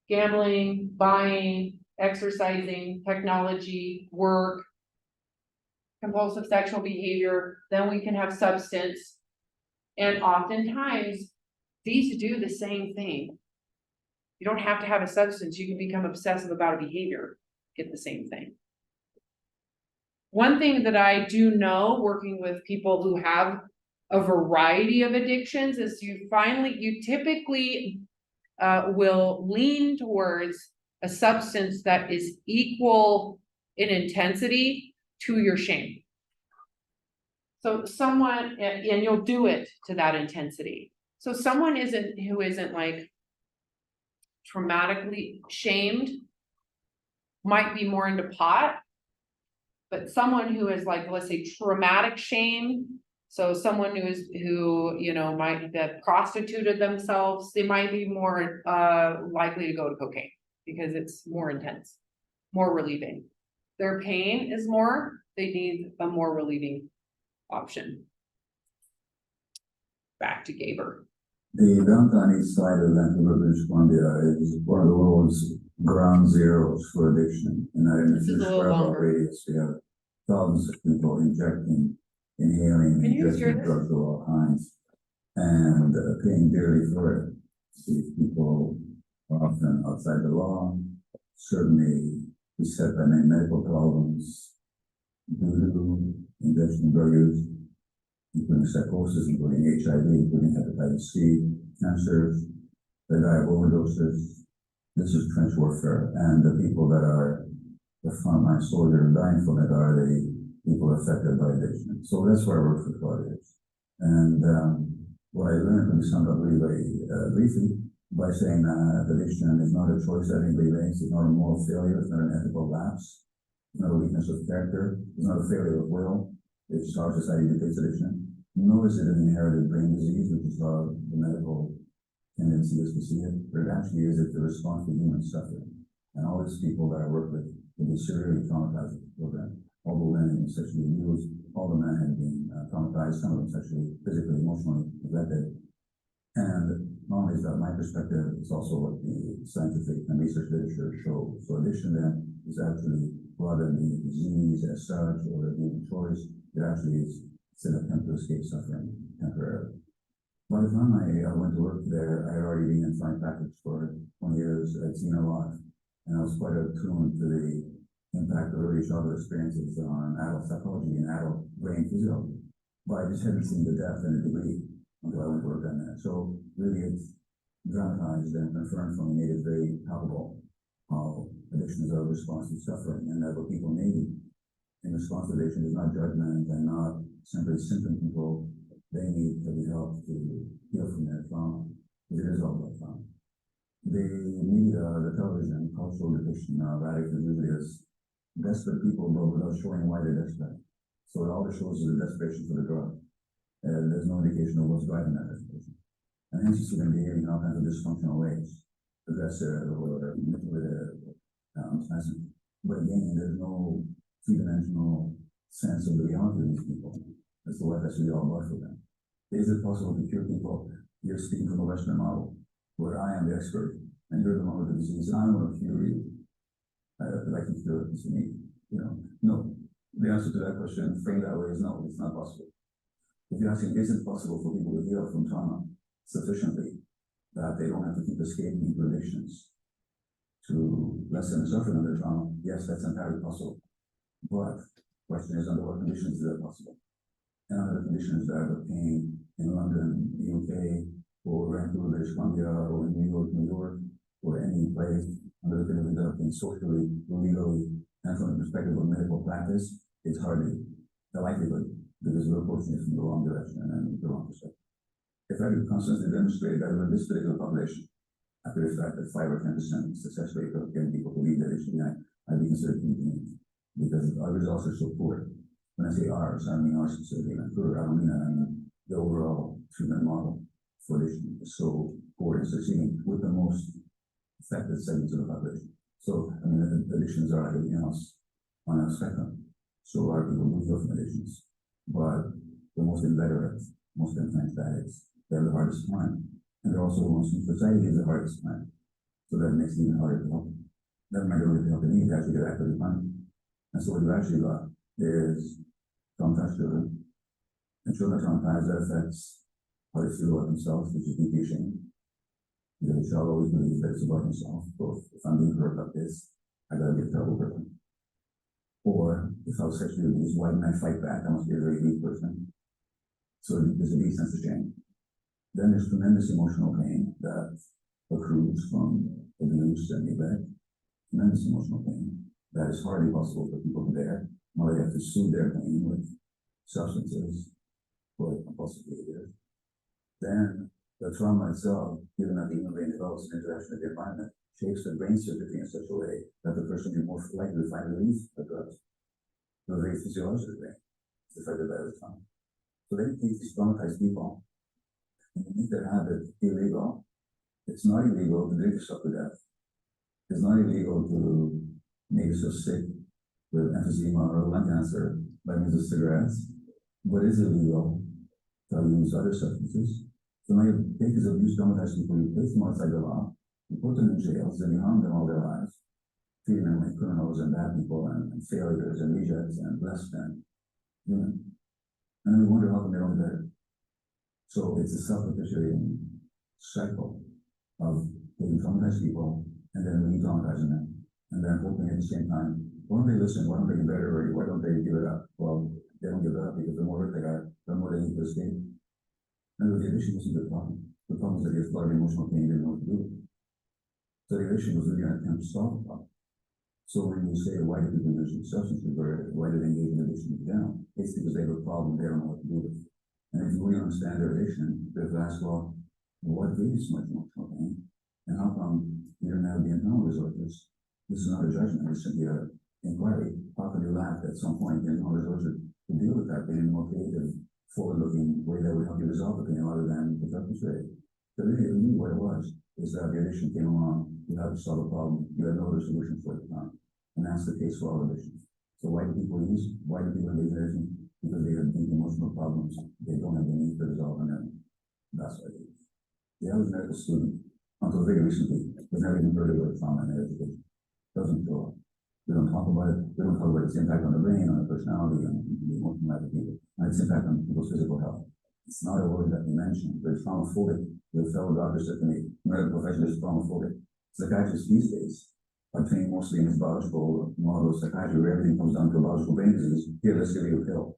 Gambling, buying, exercising, technology, work, compulsive sexual behavior, then we can have substance. And oftentimes, these do the same thing. You don't have to have a substance, you can become obsessive about a behavior, get the same thing. One thing that I do know, working with people who have a variety of addictions, is you typically will lean towards a substance that is equal in intensity to your shame. So someone, and you'll do it to that intensity. So someone who isn't like traumatically shamed might be more into pot. But someone who is like, let's say, traumatic shame, so someone who, you know, might have prostituted themselves, they might be more likely to go to cocaine because it's more intense, more relieving. Their pain is more, they need a more relieving option. Back to Gaber. The downtown east side of Vancouver, British Columbia is one of the world's ground zeros for addiction. And that in a This is few a little square mile longer. radius, we have thousands of people injecting, inhaling, Can you hear injecting this? drugs of all kinds, and paying dearly for it. These people are often outside the law, certainly beset by many medical problems due to injection drug use, including psychosis, including HIV, including hepatitis C, cancers, they die of overdoses. This is trench warfare, and the people that are the frontline soldiers dying from it are the people affected by addiction. So that's where I worked for 12 years. And what I learned, and we summed up really very briefly, by saying that addiction is not a choice that anybody makes, it's not a moral failure, it's not an ethical lapse, it's not a weakness of character, it's not a failure of will, it's how society dictates addiction, nor is it an inherited brain disease, which is how the medical tendency is to see it, but it actually is the response to human suffering. And all these people that I work with will be severely traumatized with the program. All the women had been sexually abused, all the men had been traumatized, some of them sexually, physically, emotionally neglected. And not only is that my perspective, it's also what the scientific and research literature shows. So addiction then is actually, rather than being a disease as such or being a choice, it actually is, it's an attempt to escape suffering temporarily. By the time I went to work there, I had already been in fine practice for 20 years. I'd seen a lot, and I was quite attuned to the impact of early childhood experiences on adult psychology and adult brain physiology. But I just hadn't seen the depth and the degree until I went to work on that. So really it's dramatized and confirmed for me, made it very palpable how addiction is a response to suffering, and that what people need in response to addiction is not judgment and not simply symptom control. They need to be helped to heal from their trauma, because it is all about trauma. The media, the television, cultural depiction of addicts is usually as desperate people, but without showing why they're desperate. So it always shows the desperation for the drug. There's no indication of what's driving that desperation. And hence you see them behaving in all kinds of dysfunctional ways, aggressive or manipulative, unpleasant. But again, there's no three-dimensional sense of the reality of these people as to what that's really all about for them. Is it possible to cure people? You're speaking from a Western model, where I am the expert, and you're the one with the disease, and I'm going to cure you. Like you cure it to me, you know? No. The answer to that question, framed that way, is no, it's not possible. If you're asking, is it possible for people to heal from trauma sufficiently that they don't have to keep escaping into addictions to lessen the suffering of their trauma? Yes, that's entirely possible. But the question is, under what conditions is that possible? And under the conditions that are obtained in London, the UK, or Vancouver, British Columbia, or in New York, or any place, under the conditions that are obtained socially, legally, and from the perspective of medical practice, it's hardly the likelihood, because we're approaching it from the wrong direction and the wrong perspective. If I could constantly demonstrate that in this particular population, after the fact that 5 or 10% success rate of getting people to leave that issue, I'd be considered to because our results are so poor. When I say ours, I mean ours specifically in Vancouver. I don't mean that. I mean the overall treatment model for addiction is so poor and succeeding with the most affected segments of the population. So, I mean, the addictions are like everything else on a spectrum. So our people do heal from addictions, but the most inveterate, most entrenched addicts, they have the hardest time. And they're also the ones whose society is the hardest time. So that makes it even harder to help. Never mind the help they need to actually get actively punished. And so what you've actually got is traumatized children. And children traumatized, that affects how they feel about themselves, which is deeply shame. Because the child always believes that it's about himself. Both, if I'm being hurt like this, I gotta be a terrible person. Or if I was sexually abused, why didn't I fight back? I must be a very weak person. So there's a deep sense of shame. Then there's tremendous emotional pain that accrues from abuse and neglect. Tremendous emotional pain that is hardly possible for people to bear. or they have to soothe their pain with substances or compulsive behavior, then the trauma itself, given that the human brain develops an interaction with the environment, shapes the brain circuitry in such a way that the person will be more likely to find relief of drugs. The very physiology of the brain is affected by the trauma. So they take these traumatized people and make their habit illegal. It's not illegal to drink yourself to death. It's not illegal to make yourself sick with emphysema or lung cancer by means of cigarettes, but it's illegal to use other substances. So now you take these abuse traumatized people, you place them outside the law, you put them in jails, and you harm them all their lives, treating them like criminals and bad people and failures and rejects and less than human. And then we wonder how come they don't get better. So it's a self-perpetuating cycle of taking traumatized people and then re-traumatizing them, and then hoping at the same time, why don't they listen? Why don't they get better already? Why don't they give it up? Well, they don't give it up because the more hurt they are, the more they need to escape. And the addiction isn't the problem. The problem is that they have a lot of emotional pain they didn't know what to do. So the addiction was really an attempt to solve the problem. So when you say, why do people use substances or why do they engage in addiction in general? It's because they have a problem they don't know what to do with. And if you really understand their addiction, you have to ask, well, what gave you so much emotional pain? And how come you didn't have the internal resources? This is not a judgment, it's simply an inquiry. How can you laugh at some point in internal resources to deal with that pain in a more creative, forward-looking way that would help you resolve the pain rather than the perpetuate? So really what it was is that the addiction came along, you had to solve a problem, you had no other solution for it at the time. And that's the case for all addictions. So why do people engage in addiction? Because they have deep emotional problems they don't have the means to resolve on their own. That's why they use. The average medical student, until very recently, has never even heard of the word trauma in their education. Doesn't show up. We don't talk about it. We don't talk about its impact on the brain, on the personality, on the emotional life of people, and its impact on people's physical health. It's not a word that we mention. There's traumaphobic. The fellow doctor said to me, medical profession is traumaphobic. Psychiatrists these days are trained mostly in this biological model of psychiatry where everything comes down to biological brain disease. Here, let's give you a pill.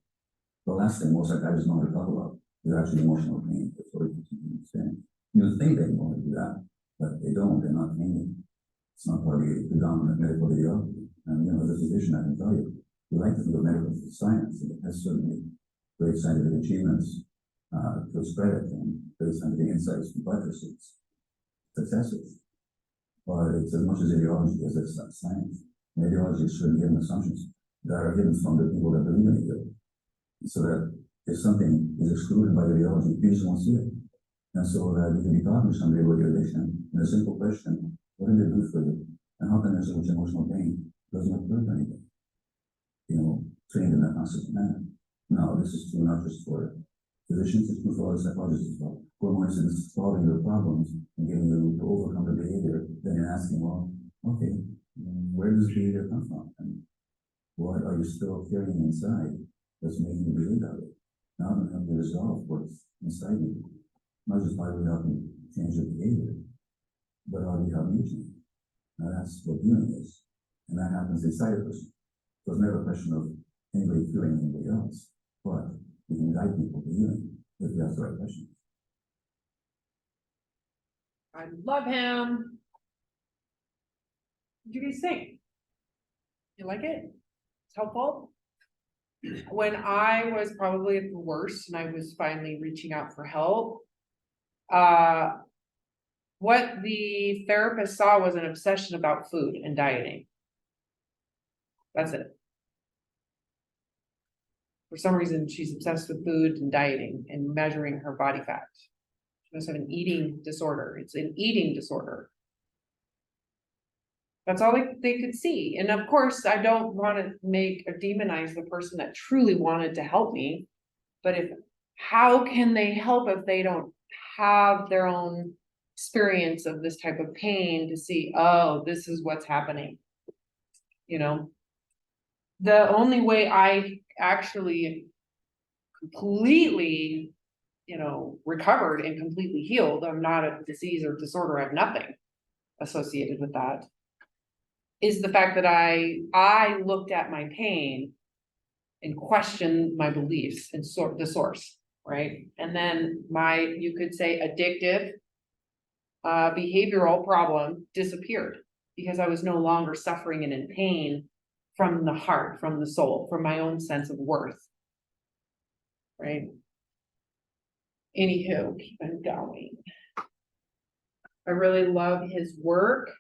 The last thing most psychiatrists know how to talk about is actually emotional pain. That's what you understand. You think they want to do that, but they don't. They're not trained. It's not part of the dominant medical ideology. And as a physician, I can tell you, we like to think of medical science, and it has certainly great scientific achievements to its credit and great scientific insights from buttresses, successes. But it's as much as ideology as it's science. And ideology is certain given assumptions that are hidden from the people that believe in it. So that if something is excluded by ideology, you just won't see it. And so that you can be talking to somebody about your addiction, and a simple question, what did it do for you? And how can there so much emotional pain doesn't have to do anything? Trained in that constant manner. No, this is true not just for physicians, it's true for other psychologists as well. Who are more interested in solving your problems and getting you to overcome the behavior, then you're asking, well, okay, where does this behavior come from? And what are you still carrying inside that's making you behave that way? Now I'm help you resolve what's inside you. Not just how we help you change your behavior, but how we help you change. Now that's what healing is. And that happens inside a person. So it's never a question of anybody curing anybody else, but you can guide people to healing if you ask the right questions. I love him. What do you guys think? You like it? It's helpful? When I was probably at the worst and I was finally reaching out for help, what the therapist saw was an obsession about food and dieting. That's it. For some reason, she's obsessed with food and dieting and measuring her body fat. She must have an eating disorder. It's an eating disorder. That's all they could see. And of course, I don't want to make or demonize the person that truly wanted to help me. But how can they help if they don't have their own experience of this type of pain to see, oh, this is what's happening? The only way I actually completely, recovered and completely healed, I'm not a disease or disorder, I have nothing associated with that, is the fact that I looked at my pain and questioned my beliefs and the source, right? And then you could say addictive behavioral problem disappeared because I was no longer suffering and in pain from the heart, from the soul, from my own sense of worth. Right? Anywho, keep on going. I really love his work,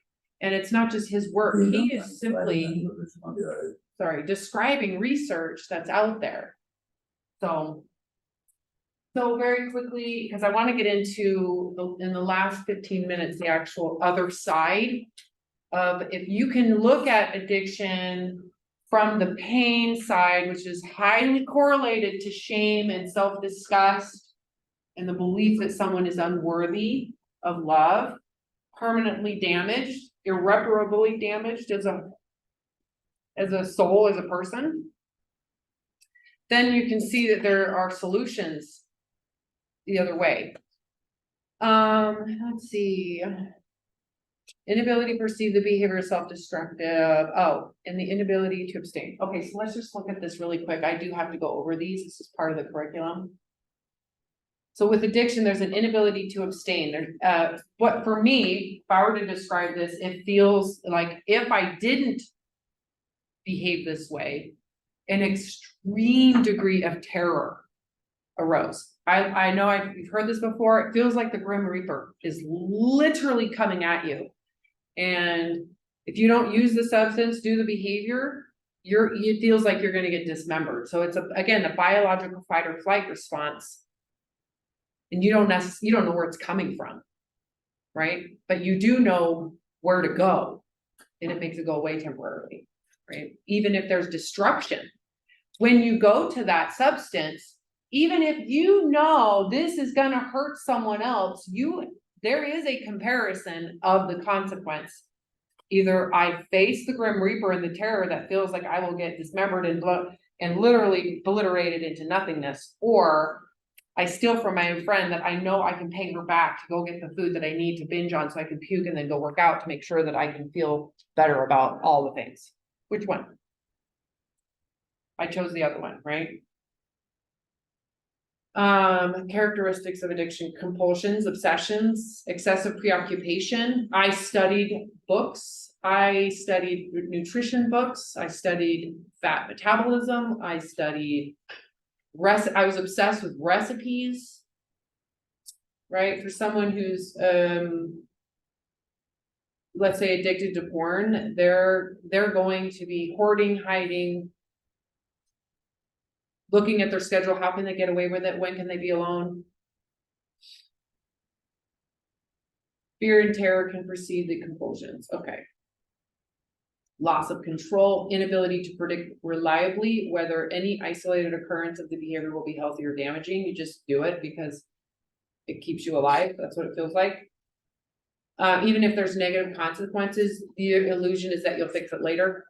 and it's not just his work, he is simply, describing research that's out there. So very quickly, because I want to get into in the last 15 minutes, the actual other side of, if you can look at addiction from the pain side, which is highly correlated to shame and self-disgust and the belief that someone is unworthy of love, permanently damaged, irreparably damaged as a soul, as a person, then you can see that there are solutions the other way. Let's see. Inability to perceive the behavior as self-destructive. Oh, and the inability to abstain. Okay, so let's just look at this really quick. I do have to go over these. This is part of the curriculum. So with addiction, there's an inability to abstain. What for me, if I were to describe this, it feels like if I didn't behave this way, an extreme degree of terror arose. I know you've heard this before. It feels like the Grim Reaper is literally coming at you. And if you don't use the substance, do the behavior, it feels like you're going to get dismembered. So it's again, a biological fight or flight response. And you don't know where it's coming from, right? But you do know where to go, and it makes it go away temporarily, right? Even if there's destruction, when you go to that substance, even if you know this is going to hurt someone else, there is a comparison of the consequence. Either I face the Grim Reaper and the terror that feels like I will get dismembered and literally obliterated into nothingness, or I steal from my own friend that I know I can pay her back to go get the food that I need to binge on so I can puke and then go work out to make sure that I can feel better about all the things. Which one? I chose the other one, right? Characteristics of addiction: compulsions, obsessions, excessive preoccupation. I studied books. I studied nutrition books. I studied fat metabolism. I studied I was obsessed with recipes, right? For someone who's, let's say, addicted to porn, they're going to be hoarding, hiding, looking at their schedule. How can they get away with it? When can they be alone? Fear and terror can precede the compulsions. Okay. Loss of control, inability to predict reliably whether any isolated occurrence of the behavior will be healthy or damaging. You just do it because it keeps you alive. That's what it feels like. Even if there's negative consequences, the illusion is that you'll fix it later.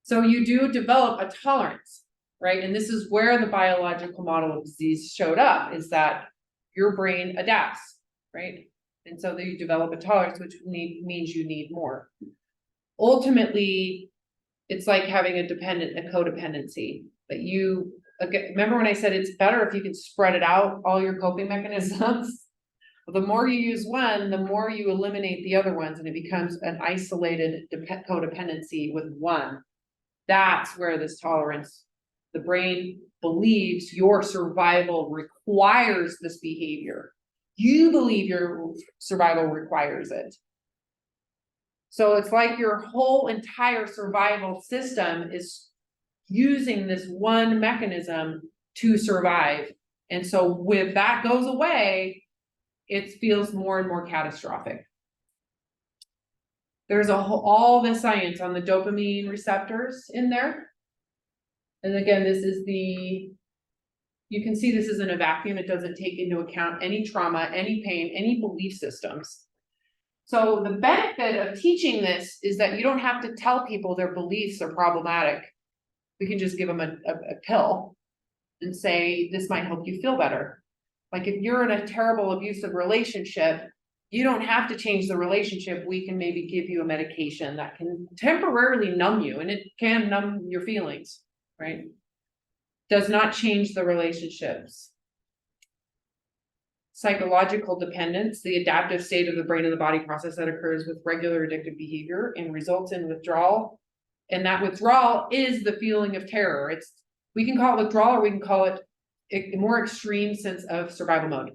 So you do develop a tolerance, right? And this is where the biological model of disease showed up, is that your brain adapts, right? And so you develop a tolerance, which means you need more. Ultimately, it's like having a codependency that remember when I said it's better if you can spread it out, all your coping mechanisms. The more you use one, the more you eliminate the other ones, and it becomes an isolated codependency with one. That's where this tolerance, the brain believes your survival requires this behavior. You believe your survival requires it. So it's like your whole entire survival system is using this one mechanism to survive. And so when that goes away, it feels more and more catastrophic. There's all the science on the dopamine receptors in there. And again, you can see this is in a vacuum. It doesn't take into account any trauma, any pain, any belief systems. So the benefit of teaching this is that you don't have to tell people their beliefs are problematic. We can just give them a pill and say, this might help you feel better. Like if you're in a terrible abusive relationship, you don't have to change the relationship. We can maybe give you a medication that can temporarily numb you, and it can numb your feelings, right? Does not change the relationships. Psychological dependence, the adaptive state of the brain and the body process that occurs with regular addictive behavior and results in withdrawal And that withdrawal is the feeling of terror. We can call it withdrawal, or we can call it a more extreme sense of survival mode.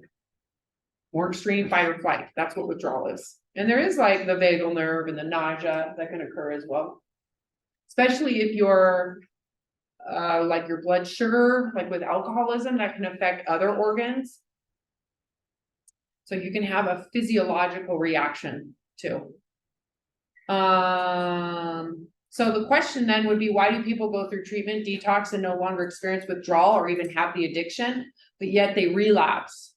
More extreme fight or flight. That's what withdrawal is. And there is like the vagal nerve and the nausea that can occur as well. Especially if you're like your blood sugar, like with alcoholism, that can affect other organs. So you can have a physiological reaction too. So the question then would be, why do people go through treatment, detox, and no longer experience withdrawal or even have the addiction, but yet they relapse?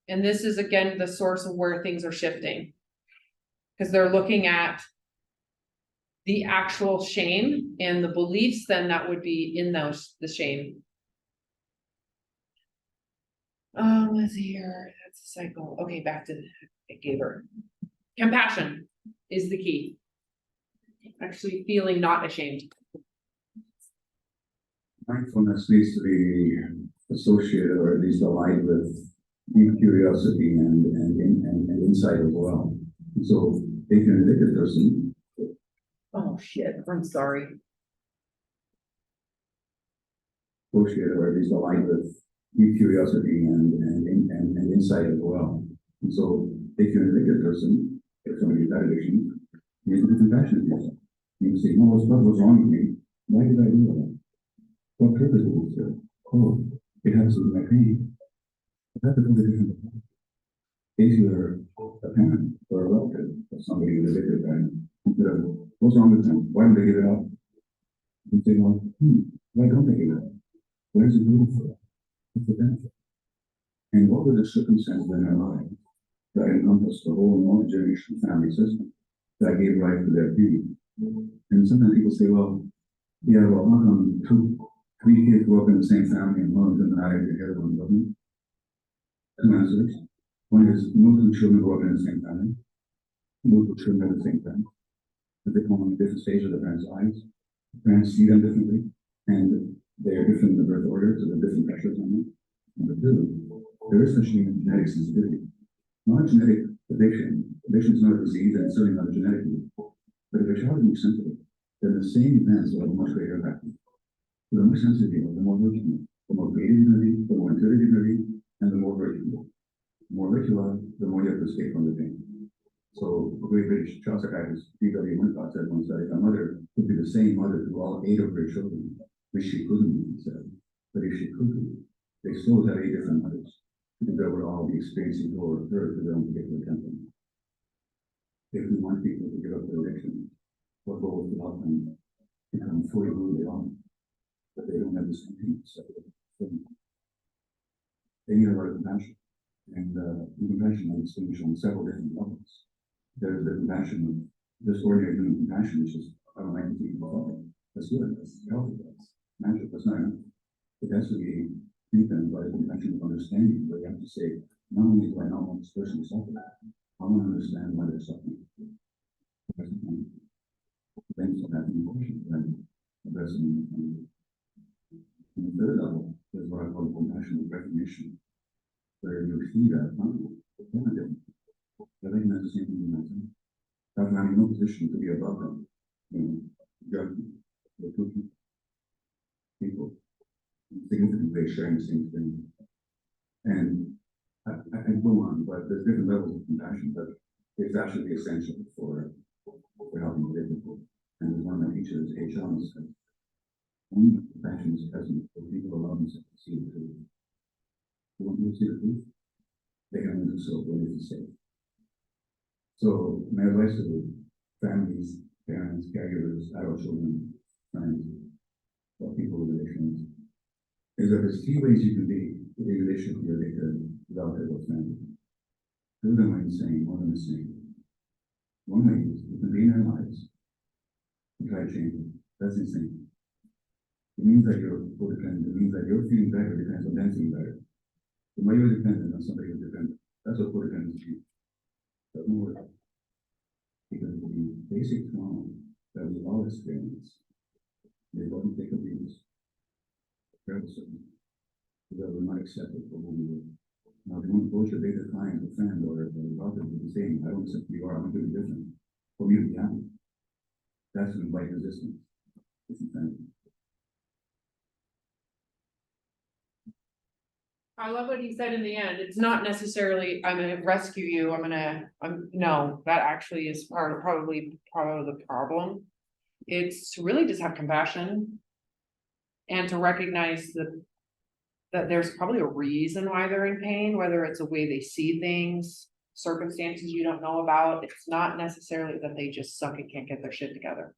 And this is again the source of where things are shifting. Because they're looking at the actual shame and the beliefs then that would be in the shame. Let's see here. That's a cycle. Okay, back to I gave her. Compassion is the key. Actually feeling not ashamed. Mindfulness needs to be associated or at least aligned with deep curiosity and insight as well. So if you're an addicted person. Oh shit, I'm sorry. Associated or at least aligned with deep curiosity and insight as well. And so if you're an addicted person, if somebody has addiction, you need to be compassionate to yourself. You can say, no, what's wrong with me? Why did I do that? What purpose did it serve? Oh, it has to do with my pain. But that's a completely different thing. If you're a parent or a relative of somebody who's addicted, and what's wrong with them? Why don't they give it up? You say, well, why don't they give it up? Where's it good for? What's the benefit? And what were the circumstances in their lives that encompassed the whole multi-generational family system that gave rise to their pain? And sometimes people say, well, yeah, well, how come three kids grew up in the same family and one of them died together, one doesn't? Two answers. One is multiple children grew up in the same family, multiple children at the same time, but they come on different stages of their parents' lives. The parents see them differently, and they are different in the birth order, so there are different pressures on them. Number two, there is such thing as genetic sensitivity. Not a genetic addiction. Addiction is not a disease, and it's certainly not a genetic disease. But if a child is more sensitive, then the same events will have a much greater impact. So the more sensitive you are, the more working, the more creative you're going to be, the more intuitive you're going to be, and the more virtual you are. The more virtual you are, the more you have to escape from the pain. So the great British child psychiatrist D.W. Wincott said once that if a mother could be the same mother to all 8 of her children, which she couldn't be, he said, but if she could be, they still would have 8 different mothers, because they would all be experiencing her to their own particular temperament. If we want people to give up their addiction, what goal is to help them become fully who they are, but they don't have the same thing. So they need a lot of compassion. And compassion I distinguish on several different levels. There's the compassion of just ordinary human compassion, which is, I don't like to think about it. That's good, that's healthy, that's magic, that's not enough. It has to be deepened by the compassion of understanding, where you have to say, not only do I not want this person to suffer, I want to understand why they're suffering. Then so that emotion, then addressing it. And the third level is what I call compassionate recognition, where you see that, I think that's the same thing in myself. After I'm in no position to be above them, judgment, the two people, significantly sharing the same thing. And I can go on, but there's different levels of compassion, but it's actually essential for helping other people. And there's one that teaches H.L. said, only compassion is present for people allow themselves to see the truth. You want to see the truth? They can do so when it is safe. So my advice to families, parents, caregivers, adult children, friends, or people with addictions, is that there's 3 ways you can be in relation to your addicted relative or family. 2 of them are insane, 1 of them is sane. 1 way is you can be in their lives and try to change them. That's insane. It means that you're codependent. It means that your feeling better depends on them feeling better. The more you're dependent on somebody who's dependent, that's what codependency is. Doesn't work. Because the basic trauma that we all experience, they don't take abuse, terrible certain, that we're not accepted for who we were. Now, if you want to approach a data client, a friend, or a relative with the same, I don't accept who you are, I'm going to be different. For me to be happy, that's an invite resistance. disincentive. I love what he said in the end. It's not necessarily, I'm gonna rescue you, no, that actually is probably part of the problem. It's to really just have compassion. And to recognize that there's probably a reason why they're in pain, whether it's a way they see things, circumstances you don't know about. It's not necessarily that they just suck and can't get their shit together.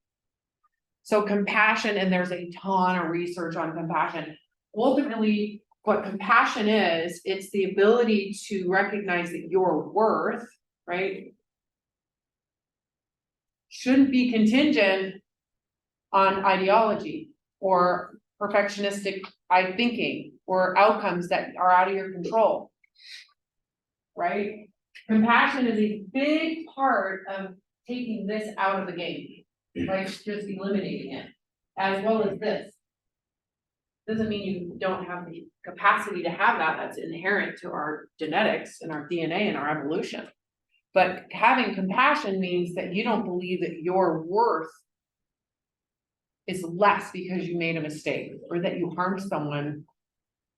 So compassion, and there's a ton of research on compassion. Ultimately, what compassion is, it's the ability to recognize that your worth, right, shouldn't be contingent on ideology or perfectionistic thinking or outcomes that are out of your control. Right? Compassion is a big part of taking this out of the game, like just eliminating it, as well as this. Doesn't mean you don't have the capacity to have that. That's inherent to our genetics and our DNA and our evolution. But having compassion means that you don't believe that your worth is less because you made a mistake, or that you harmed someone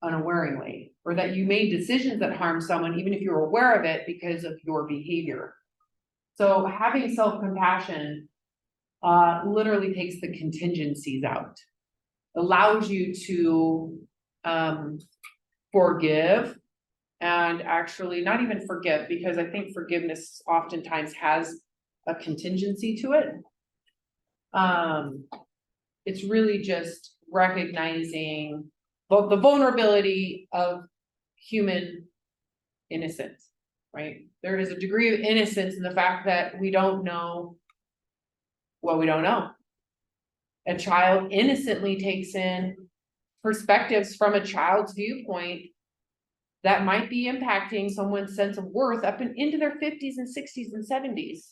unawareingly, or that you made decisions that harmed someone, even if you're aware of it because of your behavior. So having self-compassion literally takes the contingencies out, allows you to forgive, and actually not even forgive, because I think forgiveness oftentimes has a contingency to it. It's really just recognizing both the vulnerability of human innocence, right? There is a degree of innocence in the fact that we don't know what we don't know. A child innocently takes in perspectives from a child's viewpoint that might be impacting someone's sense of worth up into their 50s and 60s and 70s,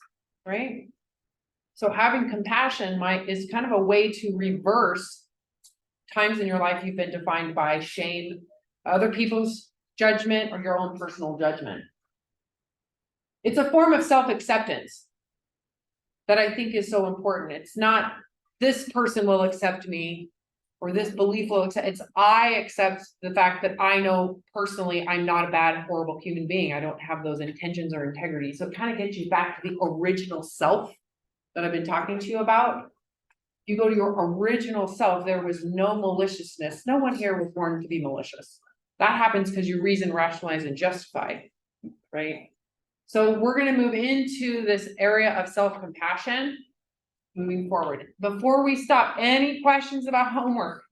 right? So having compassion is kind of a way to reverse times in your life you've been defined by shame, other people's judgment, or your own personal judgment. It's a form of self-acceptance that I think is so important. It's not this person will accept me, or this belief will accept. It's I accept the fact that I know personally I'm not a bad, horrible human being. I don't have those intentions or integrity. So it kind of gets you back to the original self that I've been talking to you about. You go to your original self, there was no maliciousness. No one here was born to be malicious. That happens because you reason, rationalize, and justify, right? So we're going to move into this area of self-compassion moving forward. Before we stop, any questions about homework?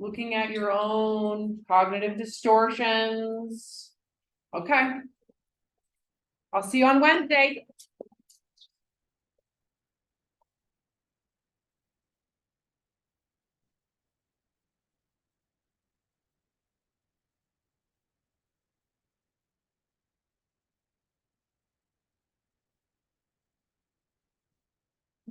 Looking at your own cognitive distortions. Okay. I'll see you on Wednesday.